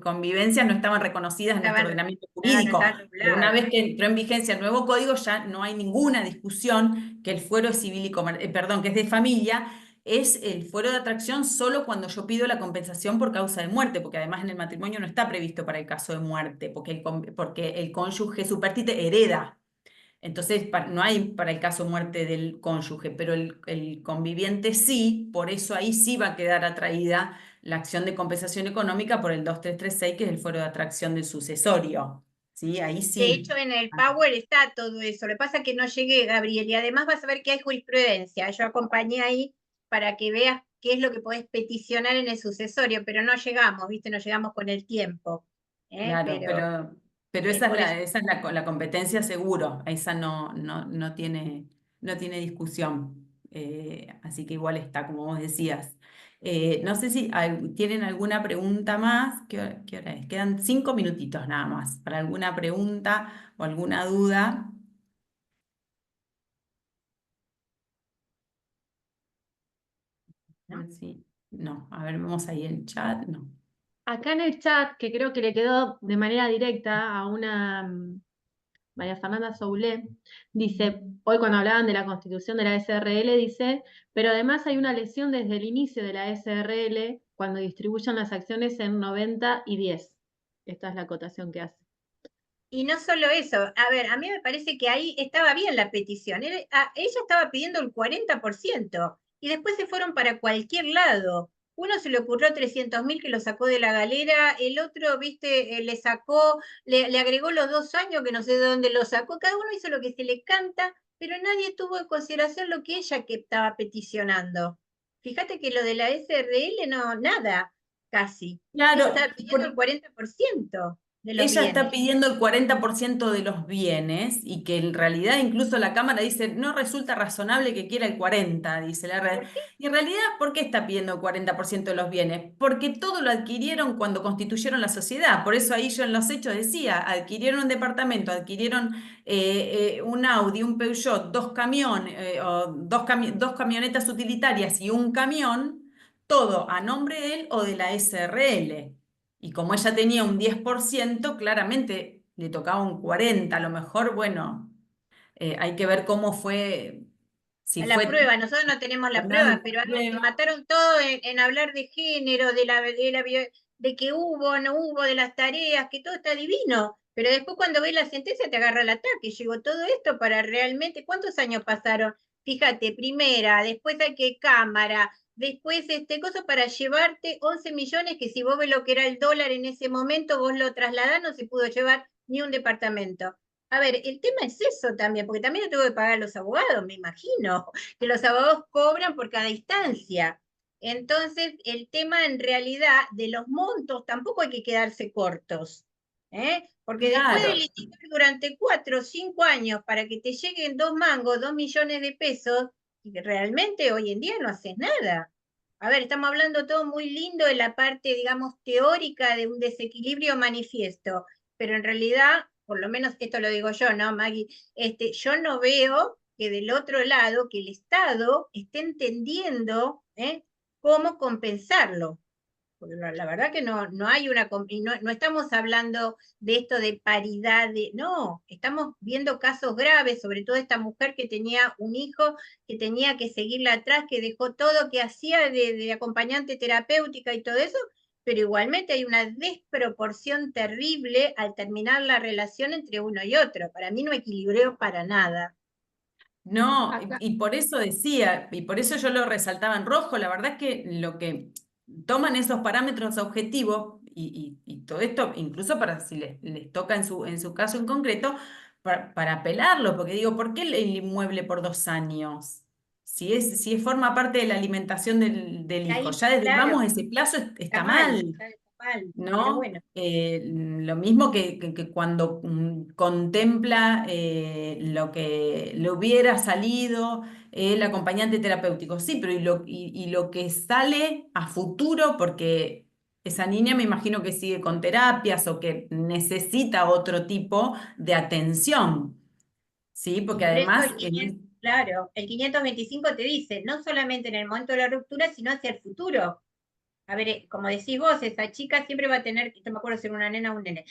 convivencias no estaban reconocidas en nuestro estaban, ordenamiento claro, jurídico. estaban Pero una nubladas. vez que entró en vigencia el nuevo código ya no hay ninguna discusión que el fuero es civil y perdón, que es de familia, es el fuero de atracción solo cuando yo pido la compensación por causa de muerte, porque además en el matrimonio no está previsto para el caso de muerte, porque el cónyuge superstite hereda. Entonces, no hay para el caso muerte del cónyuge, pero el conviviente sí, por eso ahí sí va a quedar atraída la acción de compensación económica por el 2336, que es el fuero de atracción del sucesorio. ¿Sí? Ahí De sí. hecho, en el Power está todo eso. Lo que pasa es que no llegué, Gabriel, y además vas a ver que hay jurisprudencia. Yo acompañé ahí para que veas qué es lo que podés peticionar en el sucesorio, pero no llegamos, ¿viste? No llegamos con el tiempo. Claro, Pero pero por eso. esa es la competencia seguro, esa no tiene discusión. Así que igual está, como vos decías. No sé si tienen alguna pregunta más. ¿Qué hora es? Quedan 5 minutitos nada más para alguna pregunta o alguna duda. A ¿No? ver si. No, a ver, vemos ahí el chat. No. Acá en el chat, que creo que le quedó de manera directa a una María Fernanda Soulé, dice, hoy cuando hablaban de la constitución de la SRL, dice, pero además hay una lesión desde el inicio de la SRL cuando distribuyen las acciones en 90 y 10. Esta es la acotación que hace. Y no solo eso, a ver, a mí me parece que ahí estaba bien la petición. Ella estaba pidiendo el 40% y después se fueron para cualquier lado. Uno se le ocurrió 300.000 que lo sacó de la galera, el otro, viste, le sacó, le agregó los 2 años que no sé de dónde lo sacó. Cada uno hizo lo que se le canta, pero nadie tuvo en consideración lo que ella que estaba peticionando. Fíjate que lo de la SRL no, nada, casi. Ella Claro, estaba pidiendo el 40% de los ella está bienes. pidiendo el 40% de los bienes y que en realidad incluso la Cámara dice, no resulta razonable que quiera el 40%, dice la red. ¿Por qué? Y en realidad, ¿por qué está pidiendo el 40% de los bienes? Porque todo lo adquirieron cuando constituyeron la sociedad. Por eso ahí yo en los hechos decía, adquirieron un departamento, adquirieron un Audi, un Peugeot, dos camiones, o dos camionetas utilitarias y un camión, todo a nombre de él o de la SRL. Y como ella tenía un 10%, claramente le tocaba un 40%. A lo mejor, bueno, hay que ver cómo fue, si A la fue prueba, nosotros no tenemos la prueba, Fernanda pero a ver, te prueba. mataron todo en hablar de género, de que hubo, no hubo, de las tareas, que todo está divino. Pero después cuando ves la sentencia te agarra el ataque. Llegó todo esto para realmente, ¿cuántos años pasaron? Fíjate, primera, después hay que cámara, después cosa para llevarte 11 millones, que si vos ves lo que era el dólar en ese momento, vos lo trasladás, no se pudo llevar ni un departamento. A ver, el tema es eso también, porque también lo tengo que pagar a los abogados, me imagino, que los abogados cobran por cada instancia. Entonces, el tema en realidad de los montos tampoco hay que quedarse cortos, ¿eh? Porque después de Claro, litigar durante 4 o 5 años para que te lleguen 2 mangos, 2 millones de pesos, y realmente hoy en día no haces nada. A ver, estamos hablando todo muy lindo de la parte, digamos, teórica de un desequilibrio manifiesto, pero en realidad, por lo menos esto lo digo yo, ¿no, Maggie? Yo no veo que del otro lado, que el Estado esté entendiendo cómo compensarlo. Porque la verdad que no hay una, y no estamos hablando de esto de paridad, no, estamos viendo casos graves, sobre todo esta mujer que tenía un hijo, que tenía que seguirla atrás, que dejó todo, que hacía de acompañante terapéutica y todo eso, pero igualmente hay una desproporción terrible al terminar la relación entre uno y otro. Para mí no equilibró para nada. no, Acá, y por eso decía, y por eso yo lo resaltaba en rojo, la verdad es que lo que toman esos parámetros objetivos, y todo esto, incluso para si les toca en su caso en concreto, para apelarlo, porque digo, ¿por qué el inmueble por 2 años? Si forma parte de la alimentación del Y hijo, ahí, ya desde claro, vamos, ese plazo está está mal, mal. está mal, pero ¿No? bueno. Lo mismo que cuando contempla lo que le hubiera salido el acompañante terapéutico. Sí, pero y lo que sale a futuro, porque esa niña me imagino que sigue con terapias o que necesita otro tipo de atención, ¿sí? Y Porque por eso además, el 500, claro, el 525 te dice, no solamente en el momento de la ruptura, sino hacia el futuro. A ver, como decís vos, esa chica siempre va a tener, no me acuerdo si era una nena o un nene,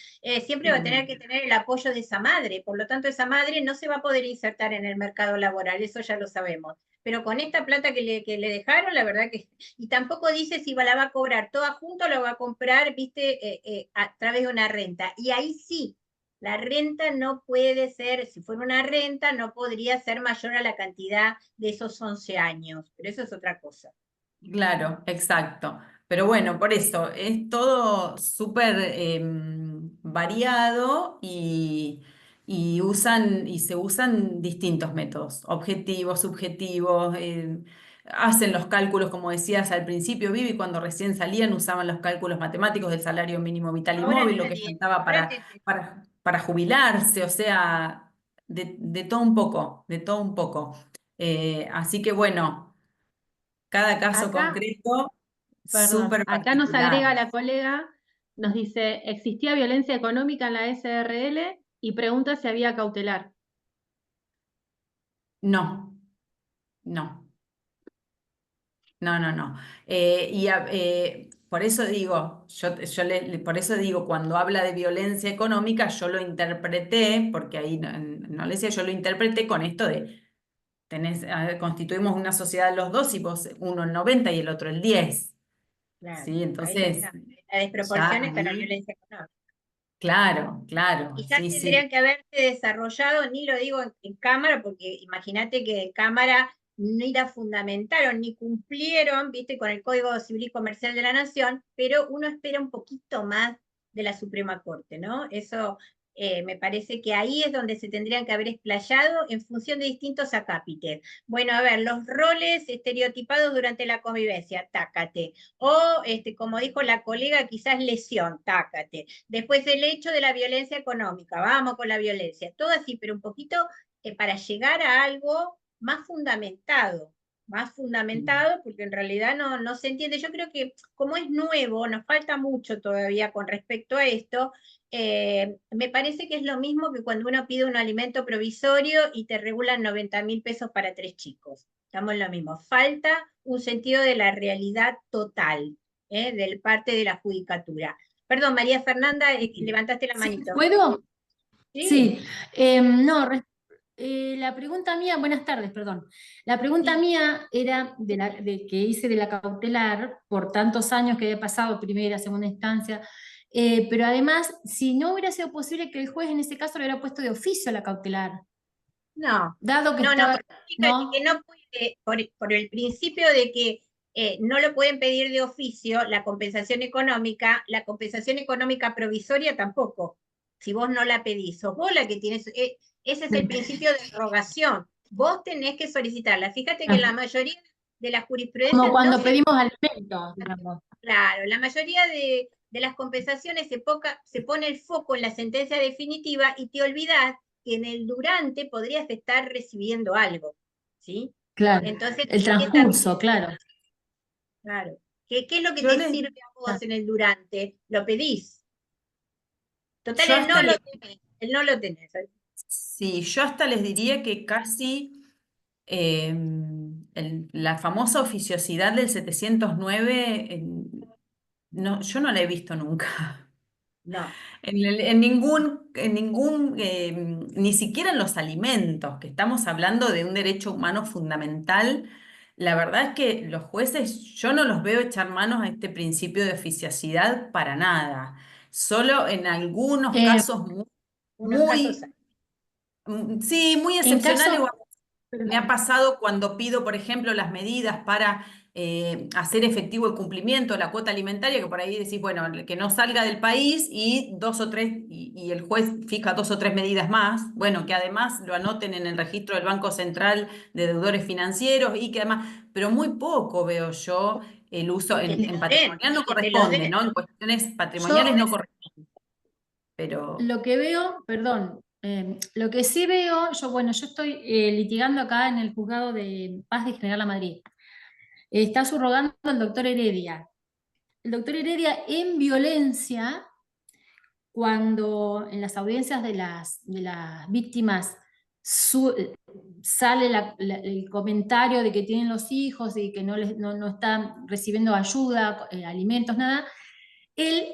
siempre va a tener que tener el apoyo de esa madre, por lo tanto esa madre no se va a poder insertar en el mercado laboral, eso ya lo sabemos. Pero con esta plata que le dejaron, la verdad que, y tampoco dice si la va a cobrar toda junto o la va a comprar, viste, a través de una renta. Y ahí sí, la renta no puede ser, si fuera una renta, no podría ser mayor a la cantidad de esos 11 años, pero eso es otra cosa. claro, exacto. Pero bueno, por eso es todo súper variado y se usan distintos métodos, objetivos, subjetivos, hacen los cálculos, como decías al principio, Vivi, cuando recién salían usaban los cálculos matemáticos del salario mínimo vital y Ahora móvil, lo que nadie, faltaba ahora para jubilarse, o sea, de todo un poco, de todo un poco. Así que bueno. Cada caso acá, concreto, perdón, súper acá nos particular. agrega la colega, nos dice, ¿existía violencia económica en la SRL? Y pregunta si había cautelar. No, no, no. Por eso digo, por eso digo, cuando habla de violencia económica, yo lo interpreté, porque ahí no le decía, yo lo interpreté con esto de, constituimos una sociedad los dos y vos uno el 90 y el otro el 10. claro, ¿Sí? ahí Entonces, está. La ya desproporción está en la ahí. violencia económica. Claro, claro, Quizás sí, tendrían sí. que haberse desarrollado, ni lo digo en cámara, porque imagínate que de cámara ni la fundamentaron, ni cumplieron, viste, con el Código Civil y Comercial de la Nación, pero uno espera un poquito más de la Suprema Corte, ¿no? Eso me parece que ahí es donde se tendrían que haber explayado en función de distintos acápites. Bueno, a ver, los roles estereotipados durante la convivencia, tácate. O, como dijo la colega, quizás lesión, tácate. Después el hecho de la violencia económica, vamos con la violencia, todo así, pero un poquito para llegar a algo más fundamentado, porque en realidad no se entiende. Yo creo que como es nuevo, nos falta mucho todavía con respecto a esto, me parece que es lo mismo que cuando uno pide un alimento provisorio y te regulan 90.000 pesos para 3 chicos. Estamos en lo mismo. Falta un sentido de la realidad total, del parte de la judicatura. Perdón, María Fernanda, levantaste la ¿Sí? manito. ¿Puedo? Sí, Sí. No, la pregunta mía, buenas tardes, perdón. La pregunta sí. mía era de que hice de la cautelar por tantos años que había pasado, primera, segunda instancia, pero además, si no hubiera sido posible que el juez en ese caso le hubiera puesto de oficio a la cautelar, No, dado que no, estaba, porque fíjate que ¿no? no puede, por el principio de que no lo pueden pedir de oficio, la compensación económica provisoria tampoco, si vos no la pedís, sos vos la que tienes, ese es el principio de rogación, vos tenés que solicitarla. Fíjate que en la mayoría de las Como jurisprudencias no cuando se, pedimos alimentos, digamos. claro, la mayoría de las compensaciones se pone el foco en la sentencia definitiva y te olvidás que en el durante podrías estar recibiendo algo, ¿sí? Claro, Entonces el hay que estar transcurso, claro. claro. ¿Qué es lo que Yo te les, sirve a vos en el durante? Lo pedís. Total, yo hasta le- el no lo tenés. sí, yo hasta les diría que casi la famosa oficiosidad del 709, no, yo no la he visto nunca. No, Ni siquiera en los alimentos, que estamos hablando de un derecho humano fundamental. La verdad es que los jueces, yo no los veo echar manos a este principio de oficiosidad para nada. Solo en algunos Eh, casos muy, unos casos muy, sí, muy en excepcionales. caso, Me ha perdón, pasado cuando pido, por ejemplo, las medidas para hacer efectivo el cumplimiento de la cuota alimentaria, que por ahí decís, bueno, que no salga del país y dos o tres, y el juez fija dos o tres medidas más, bueno, que además lo anoten en el registro del Banco Central de Deudores Financieros y que además, pero muy poco veo yo el uso, y que te en lo den, patrimonial no y que te lo corresponde, den. ¿no? En cuestiones yo patrimoniales no corresponde, pero lo que veo, perdón, lo que sí veo, yo estoy litigando acá en el juzgado de paz de General La Madrid. Está subrogando el doctor Heredia. El doctor Heredia en violencia, cuando en las audiencias de las víctimas sale el comentario de que tienen los hijos y que no están recibiendo ayuda, alimentos, nada, él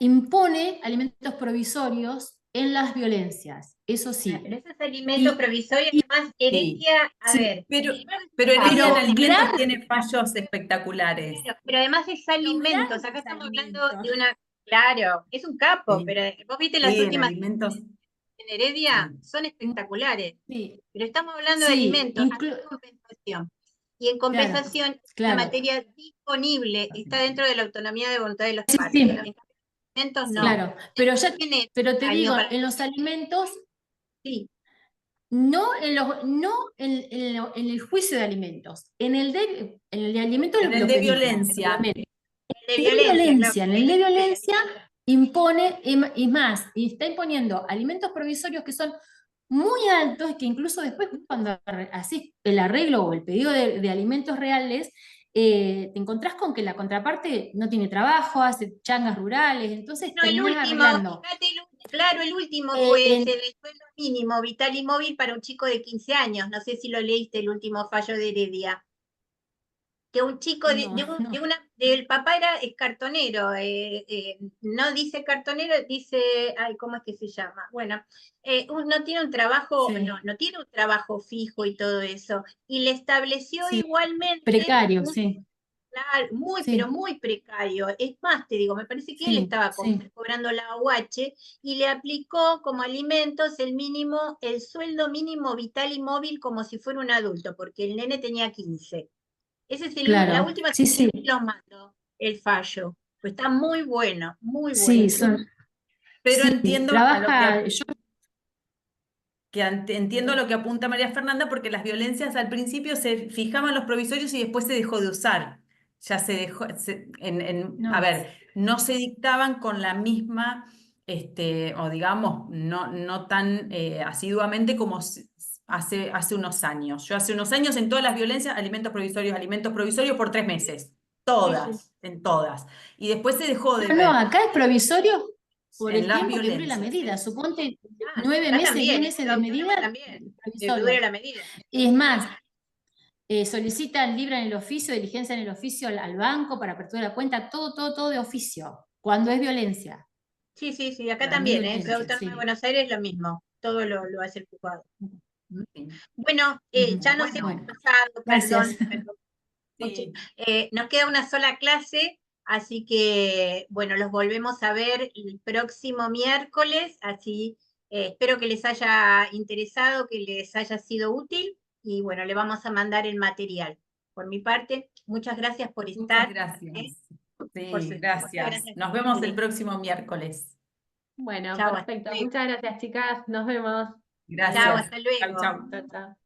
impone alimentos provisorios en las violencias, eso Ah, pero sí. eso es alimento Y, provisorio, y- además, sí, Heredia, a sí, ver, pero, primero es un pero Heredia en capo. pero alimentos tiene fallos espectaculares. Pero además es pero alimentos, acá grandes estamos hablando alimentos. de una, claro, es un capo, Sí, pero vos viste las sí, en últimas alimentos. en Heredia, Sí, son espectaculares, Sí, pero estamos hablando de sí, alimentos, acá es compensación. Y en claro, compensación es una claro. materia disponible, está dentro de la autonomía de voluntad de los Sí, partes. sí, En cambio, alimentos no. sí. claro. Pero Tiene pero te año digo, para en los alimentos, sí, no en el juicio de alimentos. En el de alimentos En el lo de pedimos, violencia, obviamente. el de En violencia, claro, violencia, en porque el de ahí el violencia alimento. impone, y más, y está imponiendo alimentos provisorios que son muy altos, que incluso después cuando haces el arreglo o el pedido de alimentos reales, te encontrás con que la contraparte no tiene trabajo, hace changas rurales, entonces No, el terminás último, arreglando. fíjate, claro, el último Eh, fue ese en- de sueldo mínimo, vital y móvil para un chico de 15 años. No sé si lo leíste, el último fallo de Heredia. Que un chico no, no. del papá es cartonero, no dice cartonero, dice, ay, ¿cómo es que se llama? Bueno, no tiene un trabajo, Sí, no tiene un trabajo fijo y todo eso. Y le estableció sí, igualmente precario, un sí. Claro, Sí. pero muy precario. Es más, te digo, me parece que él Sí, estaba sí. cobrando la AUH y le aplicó como alimentos el sueldo mínimo vital y móvil como si fuera un adulto, porque el nene tenía 15. Esa es la Claro. última Sí, sí. que los mando, el fallo. Pues está muy bueno, muy bueno. Sí, son. Pero Sí, entiendo a lo trabaja. Yo, entiendo lo que apunta María Fernanda, porque las violencias al principio se fijaban los provisorios y después se dejó de usar. Ya se dejó, a no. ver, no se dictaban con la misma, o digamos, no tan asiduamente como hace unos años. Yo hace unos años en todas las violencias, alimentos provisorios por 3 meses. Sí, sí. En todas. Y después se dejó de No, ver acá es provisorio por en el las tiempo que dure la violencias. medida. Suponte Ah, 9 acá meses, 10 también, meses de medida, también, que dure provisorio. la medida. Y es más, solicitan libra en el oficio, diligencia en el oficio al banco para apertura de la cuenta, todo de oficio, cuando es violencia. Sí, sí, sí, acá Cuando es también, ¿eh? violencia, Autónoma de sí. Buenos Aires lo mismo, todo lo hace el juzgado. Sí. Bueno, Ujú. ya nos hemos Bueno, pasado, gracias. perdón. Sí. Nos queda una sola clase, así que, bueno, los volvemos a ver el próximo miércoles, así espero que les haya interesado, que les haya sido útil, y bueno, le vamos a mandar el material. Por mi parte, muchas gracias por Muchas estar. gracias. Por Sí, su- Muchas gracias. gracias. Nos vemos el próximo miércoles. Bueno, Chao, hasta perfecto. luego. Muchas gracias, chicas. Nos vemos. Chao, Gracias. hasta Chau, luego. chau. Chao, chao.